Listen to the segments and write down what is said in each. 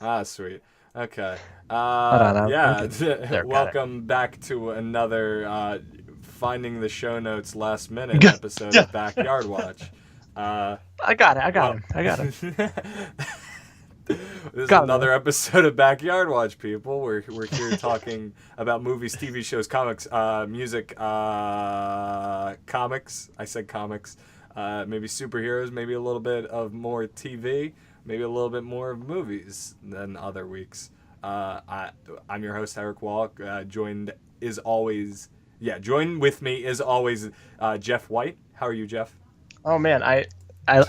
Ah, sweet. Okay. Hold on, I'm Yeah. good. There, got it. Welcome back to another finding the show notes last minute Good. episode Yeah, of Backyard Watch. Uh, I got it. I got well, him. I got him. this is Got him, man. another episode of Backyard Watch, people. We're here talking about movies, TV shows, comics, music, comics. I said comics. Maybe superheroes. Maybe a little bit of more TV. Maybe a little bit more of movies than other weeks. I'm your host Eric Wall. Joined is always, join with me is always Jeff White. How are you, Jeff? Oh man, I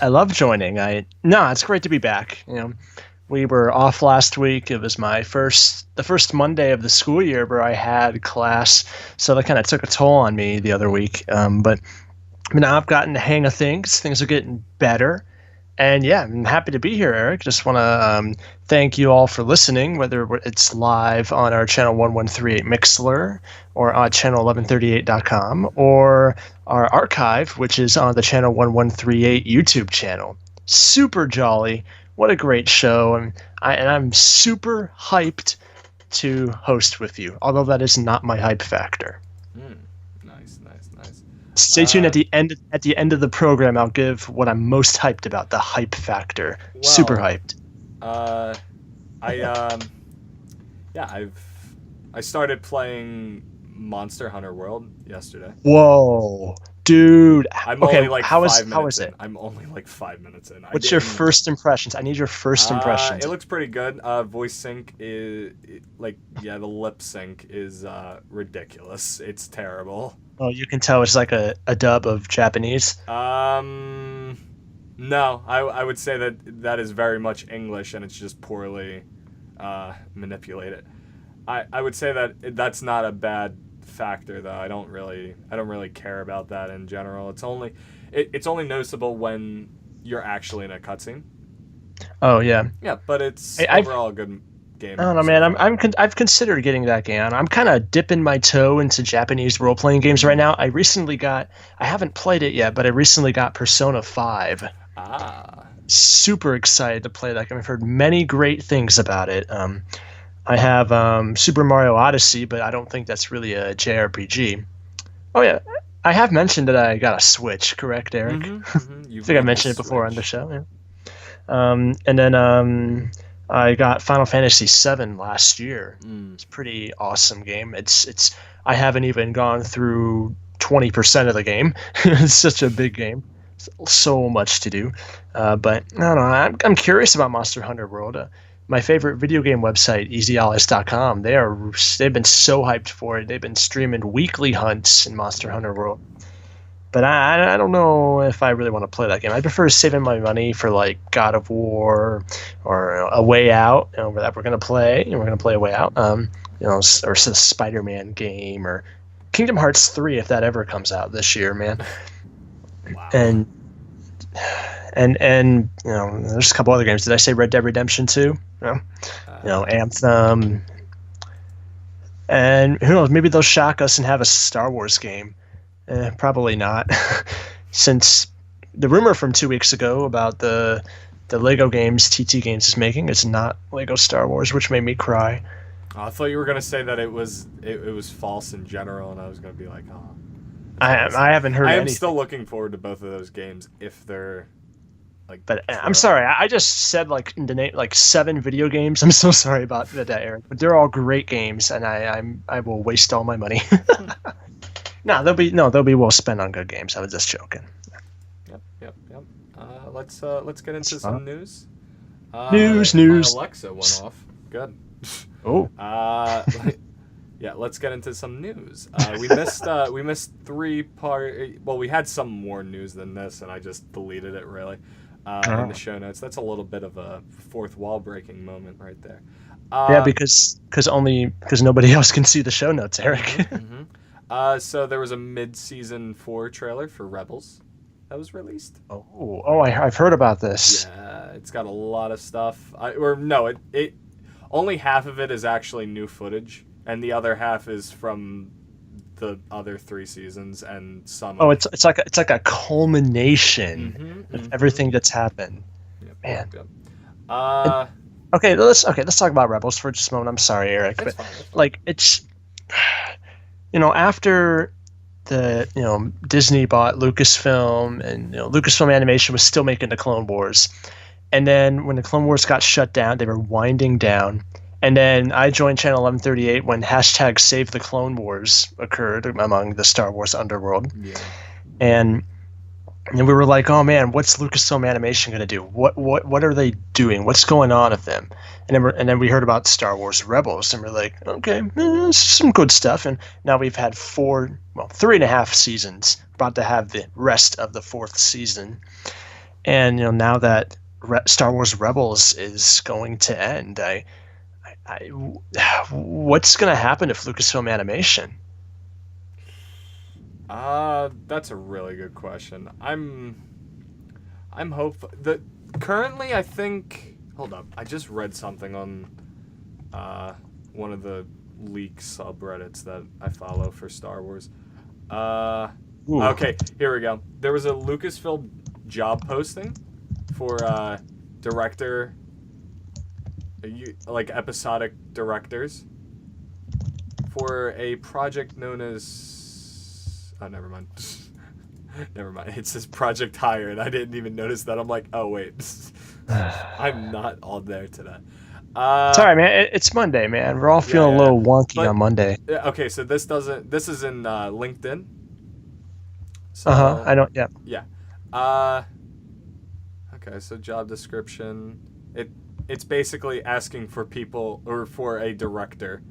love joining. No, it's great to be back. We were off last week. It was the first Monday of the school year where I had class, so that kind of took a toll on me the other week. But now I've gotten the hang of things. Things are getting better. And yeah, I'm happy to be here, Eric. Just want to thank you all for listening, whether it's live on our channel 1138 Mixler or on channel 1138.com or our archive, which is on the channel 1138 YouTube channel. Super jolly. What a great show. And I'm super hyped to host with you, although that is not my hype factor. Mm, nice, nice, nice. Stay tuned at the end of the program. I'll give what I'm most hyped about, the hype factor. Super Well, hyped. uh, I yeah, I started playing Monster Hunter World yesterday. Whoa, dude. I'm Okay, only like how is five how minutes is in. it? I'm only like 5 minutes in. I What's your didn't. first impressions? I need your first It impressions. looks pretty good. Voice sync is like, yeah, the lip sync is ridiculous. It's terrible. Oh, you can tell it's like a dub of Japanese. Um, no, I would say that is very much English and it's just poorly manipulated. I would say that that's not a bad factor though. I don't really care about that in general. It's only noticeable when you're actually in a cutscene. Oh yeah. Yeah, but it's I, I've overall a good I game don't know, so man. far. I've considered getting that game. I'm kind of dipping my toe into Japanese role playing games right Mm. now. I haven't played it yet, but I recently got Persona 5. Ah. Super excited to play that game. I've heard many great things about it. I have Super Mario Odyssey, but I don't think that's really a JRPG. Oh yeah, I have mentioned that I got a Switch, correct, Eric? Mm-hmm. Mm-hmm. I You've think I won the mentioned it before on the Switch. show. Yeah. And then I got Final Fantasy VII last year. Mm. It's a pretty awesome game. It's I haven't even gone through 20% of the game. It's such a big game. So much to do. But I don't know. I'm curious about Monster Hunter World. My favorite video game website, EasyAllies.com, they've been so hyped for it. They've been streaming weekly hunts in Monster Hunter World. But I don't know if I really want to play that game. I prefer saving my money for like God of War or A Way Out, that we're gonna play, and we're gonna play A Way Out. Or a Spider-Man game or Kingdom Hearts 3 if that ever comes out this year, man. Wow. And there's a couple other games. Did I say Red Dead Redemption 2? No. Uh, Anthem. And who knows? Maybe they'll shock us and have a Star Wars game. Probably not, since the rumor from 2 weeks ago about the Lego games TT Games is making is not Lego Star Wars, which made me cry. I thought you were gonna say that it was false in general, and I was gonna be like, oh. I haven't heard I am anything. still looking forward to both of those games if they're like. But I'm sorry, I just said like the name like 7 video games. I'm so sorry about that, Aaron. But they're all great games, and I will waste all my money. No, they'll be well spent on good games. I was just joking. Yep, yep, yep. Let's get into some news. My News. Alexa went off. Good. Oh, Uh, yeah, let's get into some news. We missed three part. Well, we had some more news than this, and I just deleted it really in the show notes. That's a little bit of a fourth wall breaking moment right there. yeah, Uh, because nobody else can see the show notes, Eric. hmm So there was a mid-season 4 trailer for Rebels that was released. I've heard about this. Yeah, it's got a lot of stuff. Or no, it only half of it is actually new footage, and the other half is from the other 3 seasons and some Oh, of. it's like a culmination Mm-hmm, of mm-hmm. everything that's happened. Yep, Man, yep, yep. And- Uh, let's talk about Rebels for just a moment. I'm sorry, Eric, It's but fine. It's fine. like it's after the Disney bought Lucasfilm, and Lucasfilm Animation was still making the Clone Wars, and then when the Clone Wars got shut down, they were winding down. And then I joined Channel 1138 when hashtag Save the Clone Wars occurred among the Star Wars underworld. Yeah. And we were like, oh man, what's Lucasfilm Animation going to do? What are they doing? What's going on with them? And then we heard about Star Wars Rebels, and we're like, okay, some good stuff. And now we've had 3.5 seasons, about to have the rest of the 4th season. And now that Star Wars Rebels is going to end, what's going to happen if Lucasfilm Animation? That's a really good question. I'm hopeful that currently I think. Hold up, I just read something on one of the leak subreddits that I follow for Star Wars. Okay, here we go. There was a Lucasfilm job posting for director, like episodic directors, for a project known as. Oh, never mind. Never mind. It says Project Hire, and I didn't even notice that. I'm like, oh wait, I'm not all there today. Sorry, man. It's Monday, man. We're all feeling a little wonky on Monday. Okay, so this doesn't. This is in LinkedIn. So, I don't. Yeah. Yeah. Okay, so job description. It's basically asking for people or for a director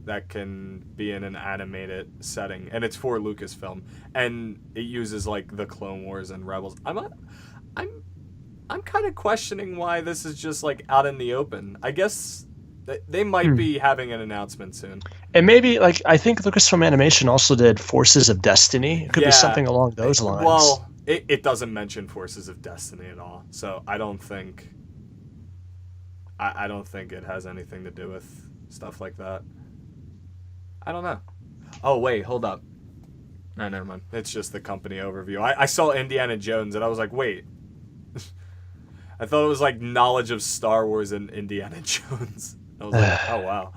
that can be in an animated setting, and it's for Lucasfilm, and it uses like the Clone Wars and Rebels. I'm kind of questioning why this is just like out in the open. I guess they might be having an announcement soon. And maybe like I think Lucasfilm Animation also did Forces of Destiny. It could be something along those lines. Well, it doesn't mention Forces of Destiny at all, so I don't think it has anything to do with stuff like that. I don't know. Oh, wait, hold up. No, never mind. It's just the company overview. I saw Indiana Jones, and I was like, wait. I thought it was like knowledge of Star Wars and Indiana Jones. I was like, oh, wow.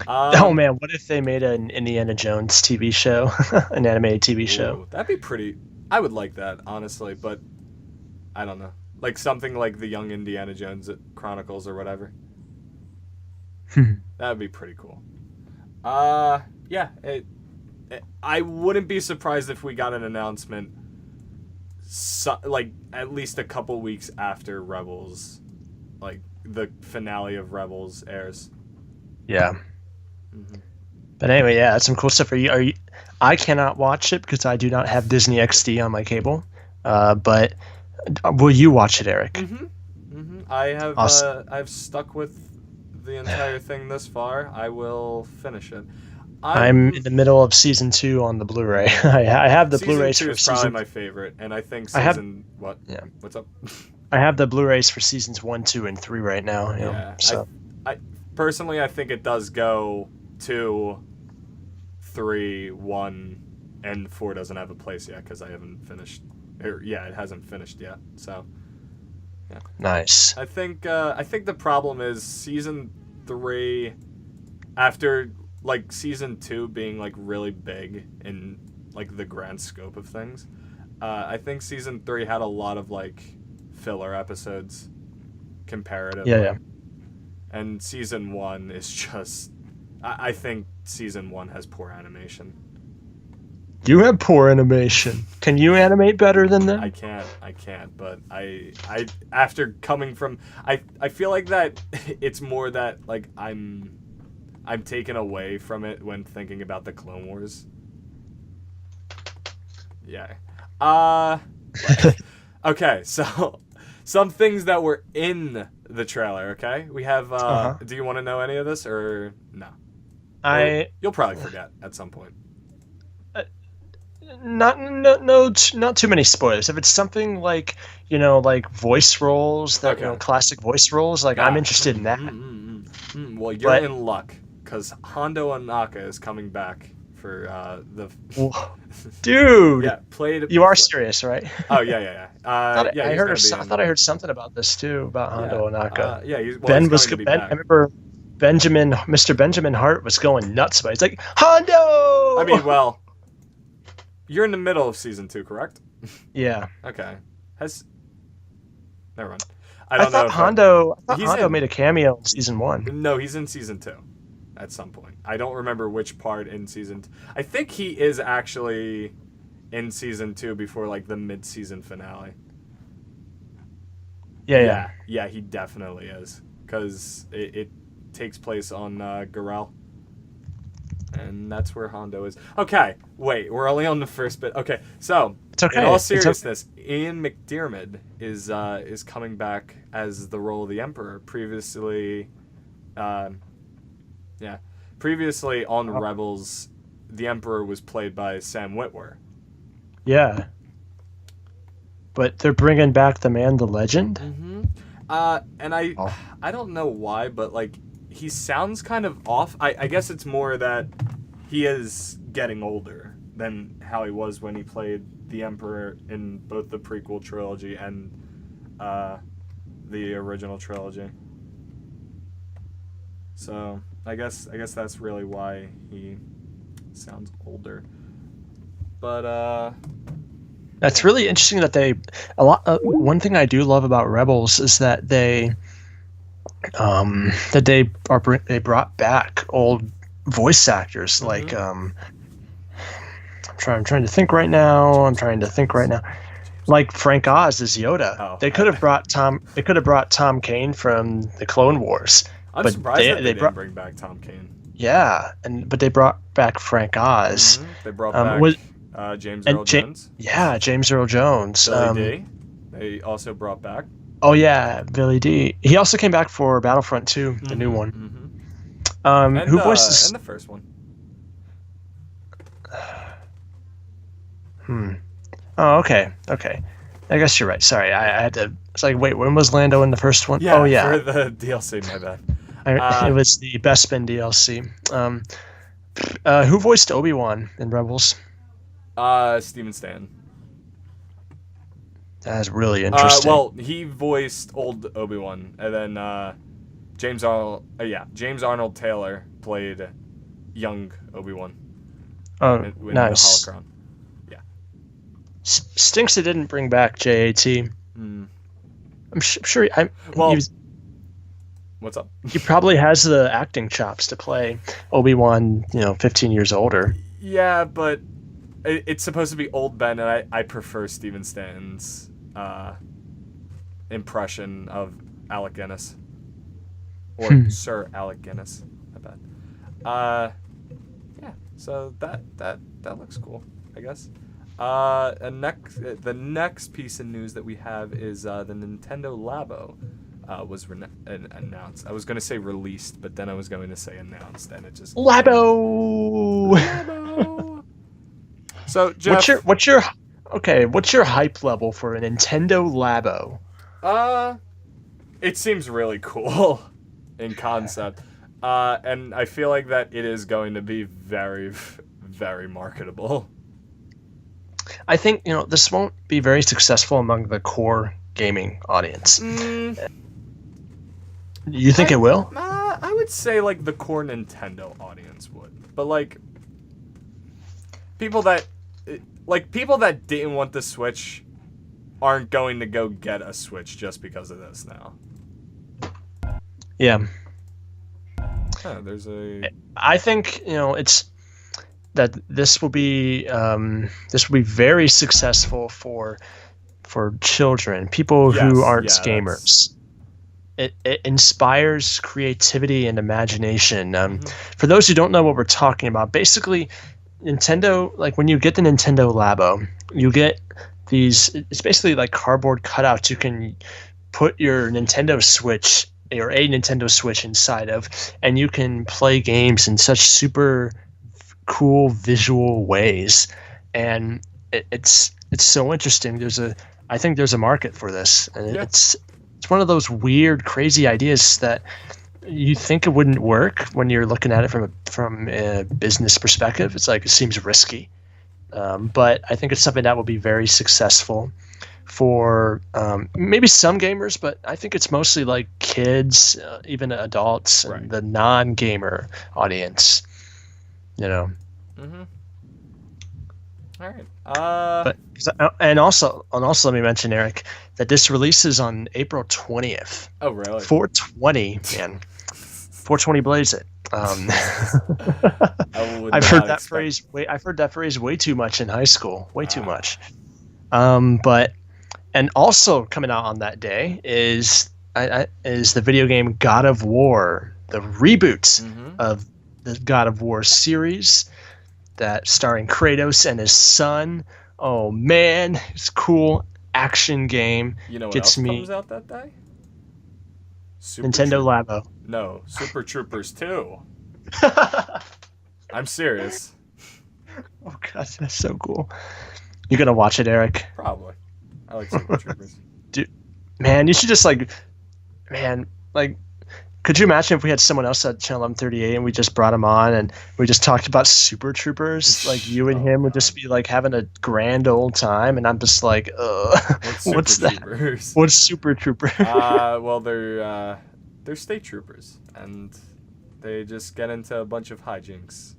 Oh, man, what if they made an Indiana Jones TV show? An animated TV show? That'd be pretty... I would like that, honestly, but I don't know. Like something like the Young Indiana Jones Chronicles or whatever. That would be pretty cool. Yeah, I wouldn't be surprised if we got an announcement, like at least a couple weeks after Rebels, like the finale of Rebels airs. Yeah. But anyway, yeah, that's some cool stuff. Are you? I cannot watch it because I do not have Disney XD on my cable. But will you watch it, Eric? I have. Awesome. I've stuck with the entire thing this far. I will finish it. I'm in the middle of season 2 on the Blu-ray. I have the Blu-rays for season 2 is probably my favorite, and I think what? Yeah. What's up? I have the Blu-rays for seasons 1, 2, and 3 right now. Yeah. So I personally, I think it does go 2, 3, 1, and 4 doesn't have a place yet because I haven't finished. It hasn't finished yet. So. Yeah. Nice. I think the problem is season 3, after like season 2 being like really big in like the grand scope of things. I think season 3 had a lot of like filler episodes comparatively. Yeah. And season 1 is just I think season 1 has poor animation. You have poor animation. Can you animate better than that? I can't, but I after coming from I feel like that it's more that like I'm taken away from it when thinking about the Clone Wars. Yeah. Okay, so some things that were in the trailer, okay? We have do you want to know any of this or no? You'll probably forget at some point. Not too many spoilers. If it's something like like voice roles that classic voice roles, like I'm interested in that. Well, you're in luck because Hondo Ohnaka is coming back for the. Dude, Yeah, played. you are serious, right? Oh yeah. Yeah, he's gonna be I thought I heard something about this too about Hondo Ohnaka. Yeah, he's Ben was going to be Ben. back. I remember Mr. Benjamin Hart was going nuts, but he's like Hondo. I mean, well, you're in the middle of season 2, correct? Yeah. Okay. Never mind. I thought Hondo made a cameo in season 1. No, he's in season 2 at some point. I don't remember which part in season 2. I think he is actually in season 2 before like the mid-season finale. Yeah. Yeah, he definitely is. Because it takes place on Garel. And that's where Hondo is. Okay, wait, we're only on the first bit. Okay, so it's okay. In all seriousness, Ian McDiarmid is coming back as the role of the Emperor. Previously on Rebels, the Emperor was played by Sam Witwer. Yeah. But they're bringing back the man, the legend. Mm-hmm. And I don't know why, but like he sounds kind of off. I guess it's more that he is getting older than how he was when he played the Emperor in both the prequel trilogy and the original trilogy. So I guess that's really why he sounds older. But that's really interesting that one thing I do love about Rebels is that they brought back old voice actors. Mm-hmm. Like I'm trying to think right now. Like Frank Oz as Yoda. Oh, they could have brought Tom Kane from the Clone Wars. I'm surprised they didn't bring back Tom Kane. Yeah, but they brought back Frank Oz. Mm-hmm. They brought back James Earl Jones. Yeah, James Earl Jones. Billy D. They also brought back. Oh yeah, Billy D. He also came back for Battlefront 2, the new one. Mm-hmm. Who voices? And the first one. Oh, okay. I guess you're right. Sorry, I had to. It's like, wait, when was Lando in the first one? Yeah, oh yeah, for the DLC. My bad. It was the Bespin DLC. Who voiced Obi-Wan in Rebels? Steven Stanton. That's really interesting. Well, he voiced old Obi-Wan, and then James Arnold Taylor played young Obi-Wan. Oh, in nice. The Holocron. Yeah. Stinks they didn't bring back JAT. I'm sure. What's up? He probably has the acting chops to play Obi-Wan, 15 years older. Yeah, but it's supposed to be old Ben, and I prefer Steven Stanton's impression of Alec Guinness. Or Sir Alec Guinness. I bet. Yeah, so that looks cool, I guess. The next piece of news that we have is the Nintendo Labo was announced. I was going to say released, but then I was going to say announced, and it just Labo. So, Jeff, what's your hype level for a Nintendo Labo? It seems really cool in concept, and I feel like that it is going to be very, very marketable. I think this won't be very successful among the core gaming audience. You think it will? I would say like the core Nintendo audience would, but like people that didn't want the Switch aren't going to go get a Switch just because of this now. Yeah. I think it's that this will be very successful for children, people who aren't gamers. It inspires creativity and imagination. For those who don't know what we're talking about, basically, Nintendo, like when you get the Nintendo Labo, you get these. It's basically like cardboard cutouts. You can put your Nintendo Switch or a Nintendo Switch inside of, and you can play games in such super cool visual ways, and it's so interesting. I think there's a market for this, and it's one of those weird, crazy ideas that you think it wouldn't work when you're looking at it from a business perspective. It's like it seems risky, but I think it's something that will be very successful for maybe some gamers, but I think it's mostly like kids, even adults, and Right. the non-gamer audience. You know, Mm-hmm. All right. but and also let me mention, Eric, that this releases on April 20th. Oh, really? 420, man. 420 blaze it. I would I've not heard that expect- phrase. I've heard that phrase way too much in high school. Way too Ah. much. But and also coming out on that day is the video game God of War, the reboot Mhm. of the God of War series, that starring Kratos and his son. Oh man, it's cool action game. You know what Gets else me comes out that day? Super Nintendo Labo. No, Super Troopers 2. I'm serious. Oh god, that's so cool. You gonna watch it, Eric? Probably. I like Super Troopers. Man, you should just could you imagine if we had someone else at Channel 1138 and we just brought him on and we just talked about Super Troopers? Like you and Oh, him would God. just be like having a grand old time, and I'm just like, what's Super that? Troopers? What's Super Trooper? Well, they're state troopers, and they just get into a bunch of hijinks.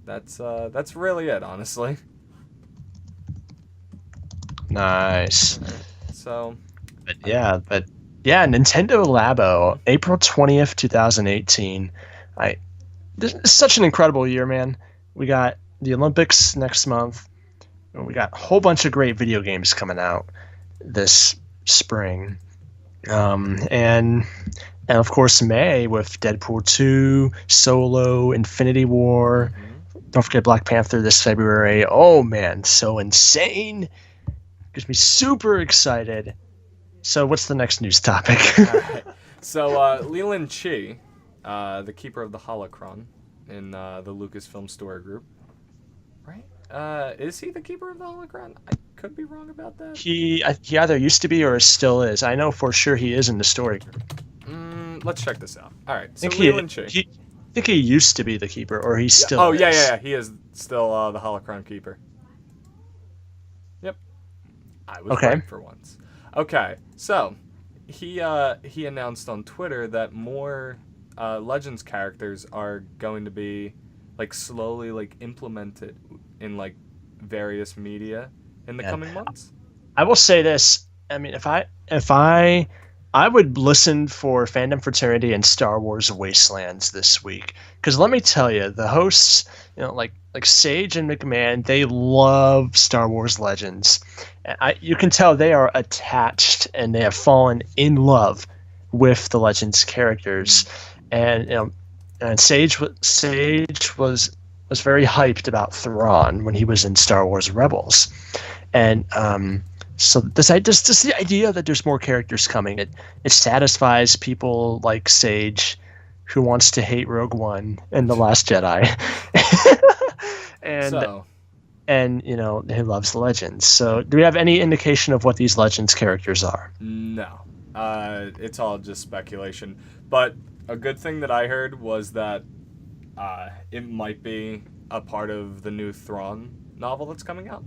That's really it, honestly. Nice. So, But yeah, Nintendo Labo, April 20th, 2018. This is such an incredible year, man. We got the Olympics next month. And we got a whole bunch of great video games coming out this spring. And of course May with Deadpool 2, Solo, Infinity War. Don't forget Black Panther this February. Oh man, so insane. Gets me super excited. So what's the next news topic? alright. So Leland Chi, the keeper of the Holocron in the Lucasfilm Story Group, right? Is he the keeper of the Holocron? I could be wrong about that. He either used to be or still is. I know for sure he is in the story group. Let's check this out. All right, I so think Leland Chi. I think he used to be the keeper, or he still Oh is. yeah. He is still the Holocron keeper. Yep, I was Okay. right for once. Okay, so he announced on Twitter that more Legends characters are going to be like slowly like implemented in like various media in the Yeah. coming months. I will say this. I mean, if I would listen for Fandom Fraternity and Star Wars Wastelands this week, because let me tell you, the hosts, like Sage and McMahon, they love Star Wars Legends. You can tell they are attached and they have fallen in love with the Legends characters, and Sage was very hyped about Thrawn when he was in Star Wars Rebels, and so just the idea that there's more characters coming, it satisfies people like Sage, who wants to hate Rogue One and The Last Jedi, and he loves Legends. So do we have any indication of what these Legends characters are? No, it's all just speculation. But a good thing that I heard was that it might be a part of the new Thrawn novel that's coming out.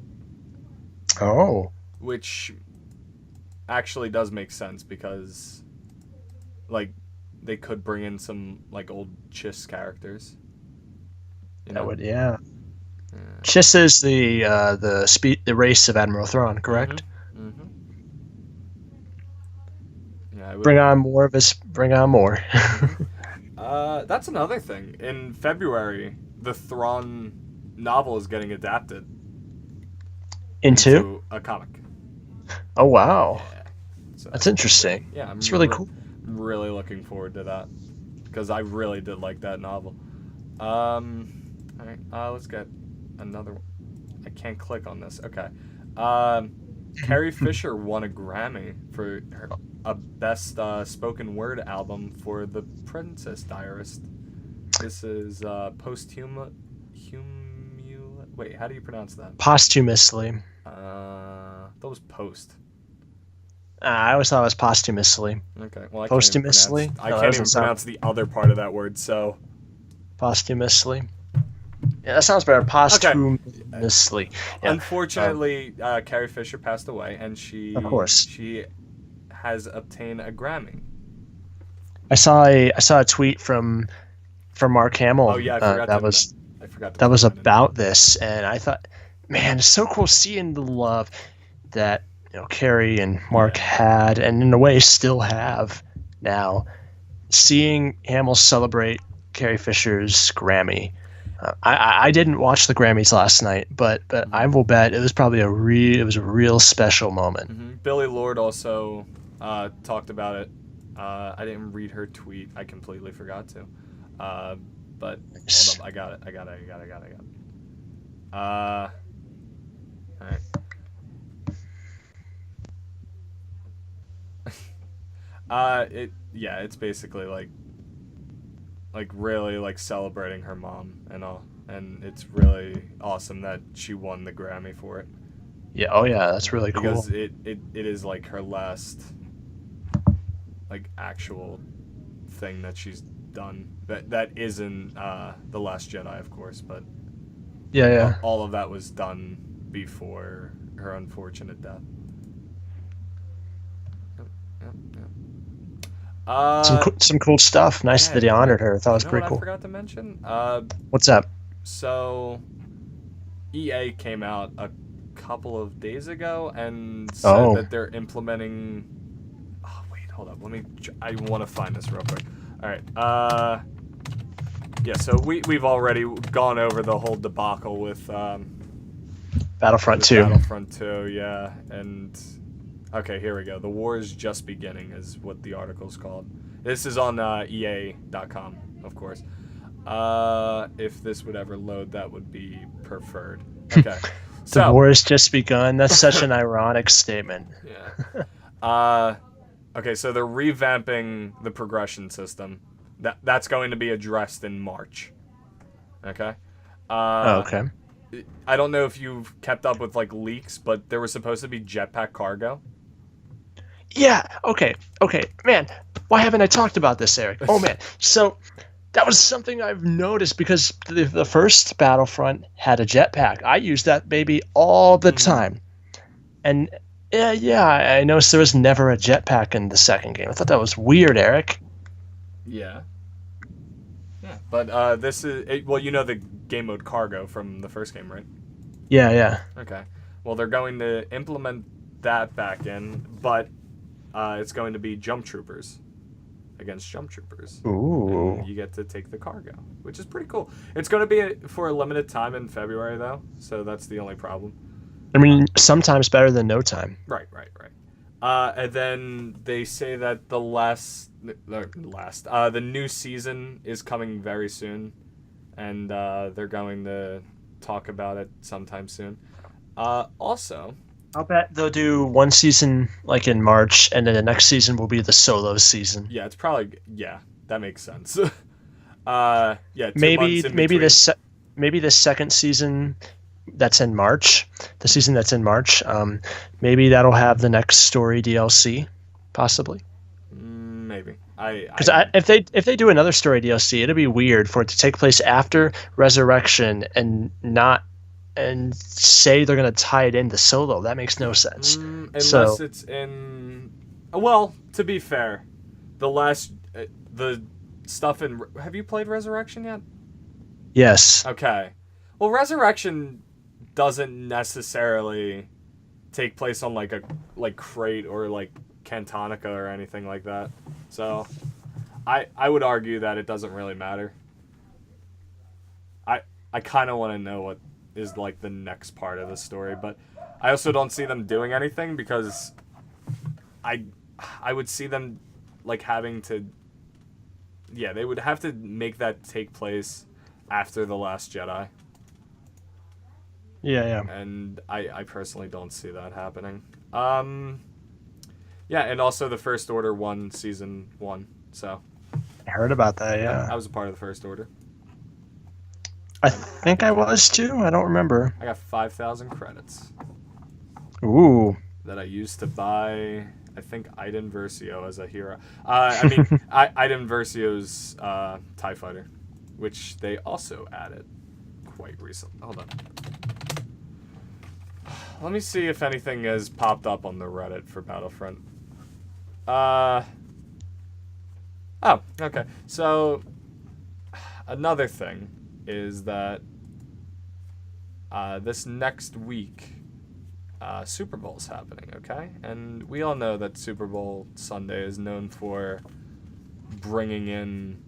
Oh. Which actually does make sense because, like, they could bring in some like old Chiss characters. That would, yeah. Chiss is the race of Admiral Thrawn, correct? Mm-hmm. Yeah, I would. Bring on more of us. Bring on more. That's another thing. In February, the Thrawn novel is getting adapted into a comic. Oh wow, Yeah. So, that's interesting. yeah, it's really cool. I'm really looking forward to that because I really did like that novel. All right, let's get another one. I can't click on this. Okay. Carrie Fisher won a Grammy for a best spoken word album for The Princess Diarist. This is Wait, how do you pronounce that? Posthumously. That was post. I always thought it was posthumously. Okay. Well, Posthumously? I No, that can't doesn't even sound pronounce the other part of that word. So posthumously. Yeah, that sounds better. okay. Posthumously. Yeah. Unfortunately, Carrie Fisher passed away, and Of course. she has obtained a Grammy. I saw a tweet from Mark Oh Hamill. yeah, I forgot to That put was that in. about this, and I thought, man, it's so cool seeing the love that Carrie and Mark Yeah. had, and in a way still have now. Seeing Hamill celebrate Carrie Fisher's Grammy. I didn't watch the Grammys last night, but I will bet it was probably it was a real special moment. Billy Lord also talked about it. I didn't read her tweet. I completely forgot to. Uh, but hold up, I got it. I got it. All right. It's basically like really like celebrating her mom and all, and it's really awesome that she won the Grammy for it. Yeah, oh yeah, that's really cool. Because it is like her last like actual thing that she's done that isn't the Last Jedi, of course, but Yeah, yeah. all of that was done before her unfortunate death. Yep. Some cool stuff. Nice that he honored her. I thought it was You know pretty what I cool. forgot to mention? What's up? So EA came out a couple of days ago and said Oh. that they're implementing. Oh wait, hold up. I want to find this real quick. All right. Yeah. So we've already gone over the whole debacle with Battlefront with 2. Battlefront 2. Yeah. And okay, here we go. The war is just beginning, is what the article's called. This is on EA.com, of course. If this would ever load, that would be preferred. Okay. The war has just begun. That's such an ironic statement. Yeah. Okay, so they're revamping the progression system. That's going to be addressed in March. Okay. Okay. I don't know if you've kept up with like leaks, but there was supposed to be jetpack cargo. Yeah. Okay. Man, why haven't I talked about this, Eric? Oh man. So that was something I've noticed because the first Battlefront had a jetpack. I used that baby all the time. And yeah, I noticed there was never a jetpack in the second game. I thought that was weird, Eric. Yeah. But this is well, you know the game mode cargo from the first game, right? Yeah. Okay. Well, they're going to implement that back in, but it's going to be jump troopers against jump troopers. Ooh. And you get to take the cargo, which is pretty cool. It's going to be for a limited time in February, though, so that's the only problem. I mean, sometimes better than no time. Right. And then they say that the new season is coming very soon, and they're going to talk about it sometime soon. Also, I'll bet they'll do one season like in March, and then the next season will be the solo season. yeah, it's probably that makes sense. Yeah, 2 Maybe months in maybe between. maybe the second season that's in March, the season that's in March. Maybe that'll have the next story DLC, possibly. Maybe Because if they do another story DLC, it'll be weird for it to take place after Resurrection and say they're gonna tie it into Solo. That makes no sense. Unless it's in. Well, to be fair, the stuff in. Have you played Resurrection yet? Yes. Okay. Well, Resurrection doesn't necessarily take place on like Crate or like Cantonica or anything like that. So, I would argue that it doesn't really matter. I kind of want to know what is like the next part of the story, but I also don't see them doing anything because I would see them like having to. Yeah, they would have to make that take place after The Last Jedi. Yeah. And I personally don't see that happening. Yeah, and also the First Order won Season 1, so. I heard about that, yeah. I was a part of the First Order. I think I was too. I don't remember. I got 5,000 credits. Ooh. that I used to buy, I think, Iden Versio as a hero. I mean, Iden Versio's TIE Fighter, which they also added quite recently. Hold on. Let me see if anything has popped up on the Reddit for Battlefront. Oh, okay. So, another thing is that this next week, Super Bowl's happening, okay? And we all know that Super Bowl Sunday is known for bringing in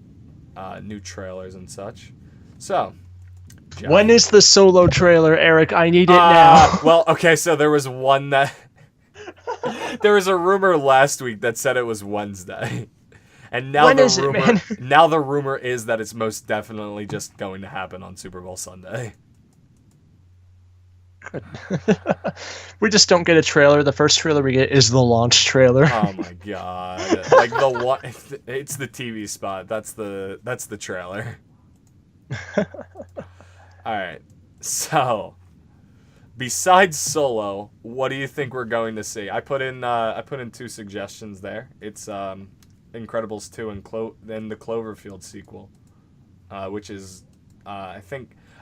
new trailers and such. So, Jeff. When is the Solo trailer, Eric? I need it now. Well, okay, so there was one that... there was a rumor last week that said it was Wednesday. And now now the rumor is that it's most definitely just going to happen on Super Bowl Sunday. Good. We just don't get a trailer. The first trailer we get is the launch trailer. Oh my god! Like the one, it's the TV spot. That's the trailer. All right. So, besides Solo, what do you think we're going to see? I put in two suggestions there. It's Incredibles 2 and the Cloverfield sequel, which is I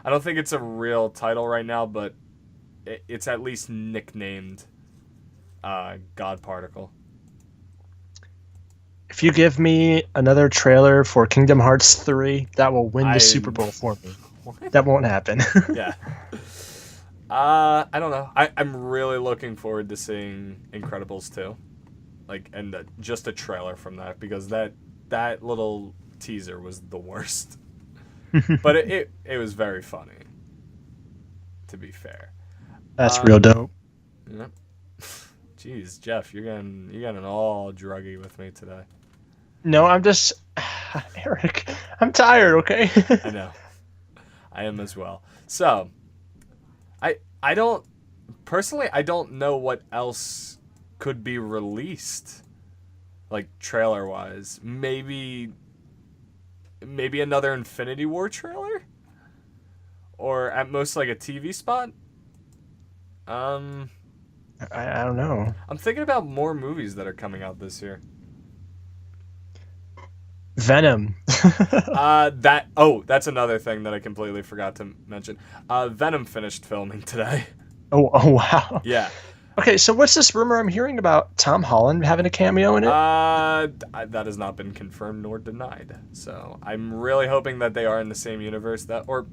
don't think it's a real title right now, but it's at least nicknamed God Particle. If you give me another trailer for Kingdom Hearts 3, that will win the Super Bowl for me. What? That won't happen. Yeah. I don't know. I'm really looking forward to seeing Incredibles 2. And just a trailer from that, because that little teaser was the worst. But it was very funny, to be fair. That's real dope. Yep. Jeez, Jeff, you're getting all druggy with me today. No, I'm just Eric. I'm tired. Okay. I know. I am as well. So, I don't know what else could be released, like trailer wise. Maybe another Infinity War trailer, or at most like a TV spot. I don't know. I'm thinking about more movies that are coming out this year. Venom. That's another thing that I completely forgot to mention. Venom finished filming today. Oh wow. Yeah. Okay, so what's this rumor I'm hearing about Tom Holland having a cameo in it? That has not been confirmed nor denied. So I'm really hoping that they are in the same universe. Or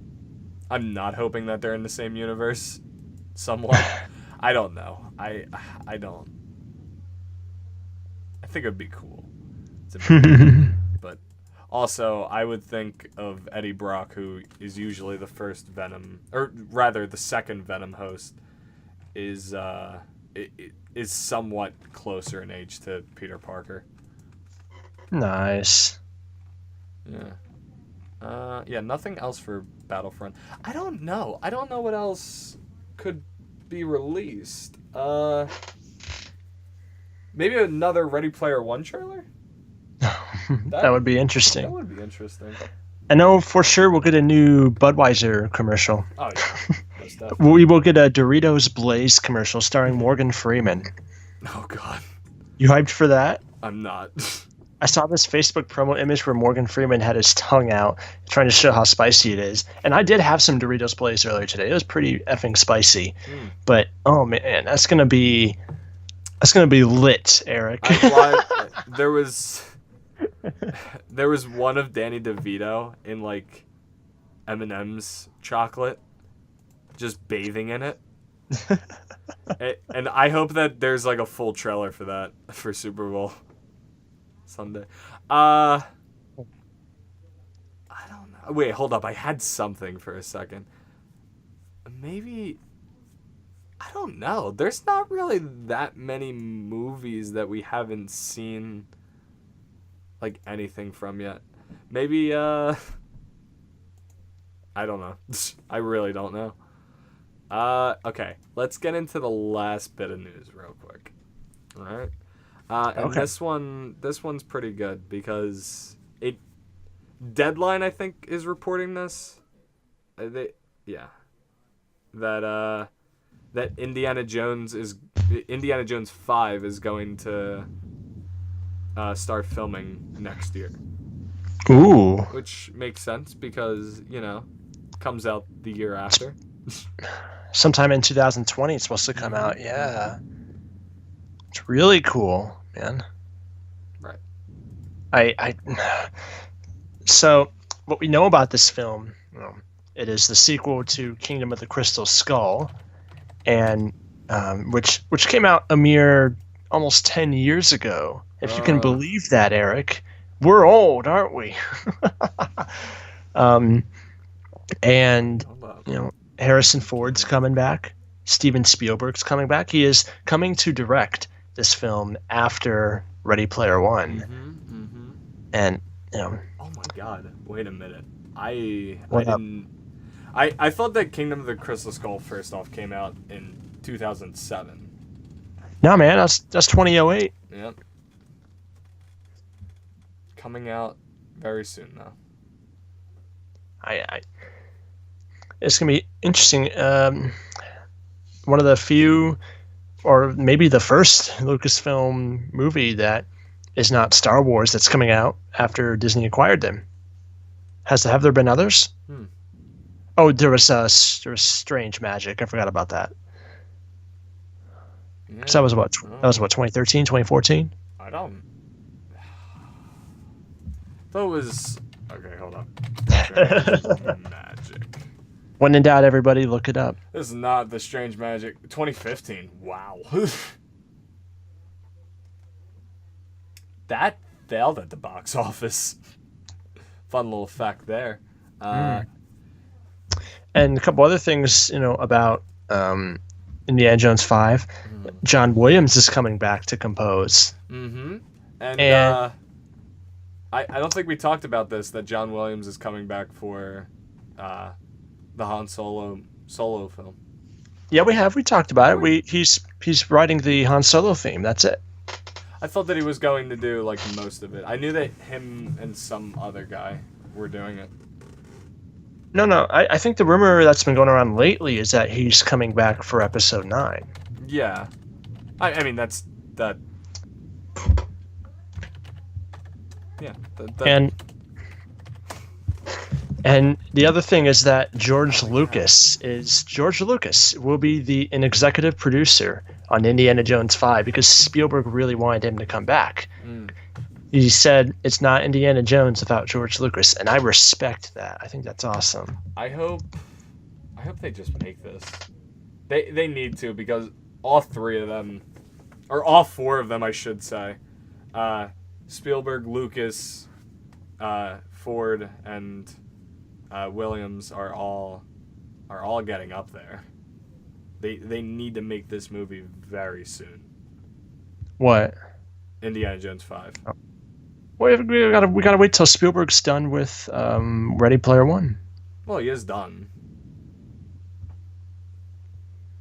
I'm not hoping that they're in the same universe. Somewhat. I don't know. I don't. I think it would be cool. But also, I would think of Eddie Brock, who is usually the first Venom, or rather the second Venom host, is somewhat closer in age to Peter Parker. Nice. Yeah. Yeah, nothing else for Battlefront. I don't know what else could be released. Maybe another Ready Player One trailer? That would be interesting. That would be interesting. I know for sure we'll get a new Budweiser commercial. Oh, yeah. Most definitely. We will get a Doritos Blaze commercial starring Morgan Freeman. Oh, God. You hyped for that? I'm not. I saw this Facebook promo image where Morgan Freeman had his tongue out trying to show how spicy it is. And I did have some Doritos Blaze earlier today. It was pretty effing spicy. But, oh, man, that's going to be lit, Eric. There was one of Danny DeVito in like M&M's chocolate, just bathing in it. And I hope that there's like a full trailer for that for Super Bowl Sunday. I don't know. Wait, hold up. I had something for a second. Maybe, I don't know. There's not really that many movies that we haven't seen like anything from yet. Maybe I don't know. I really don't know. Okay, let's get into the last bit of news real quick. All right. And okay. this one's pretty good because Deadline, I think, is reporting this. That Indiana Jones is Indiana Jones 5 is going to start filming next year. Ooh. Which makes sense because, comes out the year after. Sometime in 2020 it's supposed to come out. Yeah. It's really cool, man. Right. So what we know about this film, it is the sequel to Kingdom of the Crystal Skull, and which came out a mere almost 10 years ago. If you can believe that, Eric. We're old, aren't we? And Harrison Ford's coming back. Steven Spielberg's coming back. He is coming to direct this film after Ready Player One. And oh my God! Wait a minute. I thought that Kingdom of the Crystal Skull first off came out in 2007. No, man, that's 2008. Yep. Coming out very soon though. It's gonna be interesting. One of the few, or maybe the first Lucasfilm movie that is not Star Wars that's coming out after Disney acquired them. Have there been others? Oh, there was Strange Magic. I forgot about that. Yeah, that was what 2013, 2014. I don't. That was okay. Hold on. Magic. When in doubt, everybody look it up. This is not the Strange Magic. 2015. Wow. That failed at the box office. Fun little fact there. And a couple other things, about Indiana Jones 5. John Williams is coming back to compose. And I don't think we talked about this, that John Williams is coming back for the Han Solo film. Yeah, we have. We talked about it. He's writing the Han Solo theme. That's it. I thought that he was going to do like most of it. I knew that him and some other guy were doing it. No. I think the rumor that's been going around lately is that he's coming back for Episode 9. Yeah. I mean, that's that. Yeah. And the other thing is that George Lucas will be an executive producer on Indiana Jones 5 because Spielberg really wanted him to come back. He said it's not Indiana Jones without George Lucas, and I respect that. I think that's awesome. I hope they just make this. They need to, because all three of them, or all four of them, I should say, Spielberg, Lucas, Ford, and Williams are all getting up there. They need to make this movie very soon. What? Indiana Jones 5. Oh. Well, we gotta wait till Spielberg's done with Ready Player One. Well, he is done.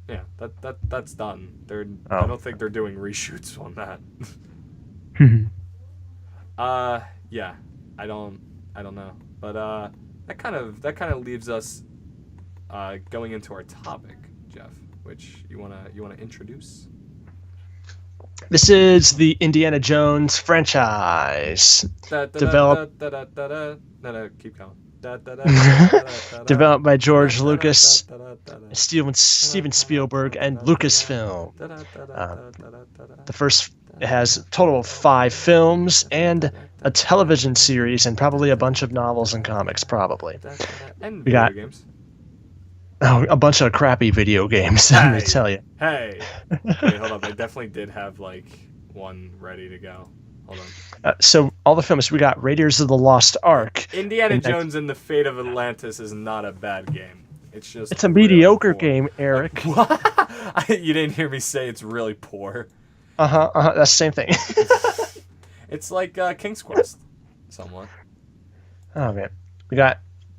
Yeah, that's done. I don't think they're doing reshoots on that. Yeah, I don't know, but that kind of leaves us going into our topic, Jeff, which you wanna introduce. This is the Indiana Jones franchise. Developed by George Lucas, Steven Spielberg, and Lucasfilm. The first has a total of 5 films and a television series and probably a bunch of novels and comics, probably. And we got games. A bunch of crappy video games, let me tell you. Hey, hold on. They definitely did have like one ready to go. Hold on. So all the films, we got Raiders of the Lost Ark. Indiana Jones and the Fate of Atlantis is not a bad game. It's a mediocre game, Eric. What? You didn't hear me say it's really poor. That's the same thing. It's like King's Quest, somewhat. Oh man,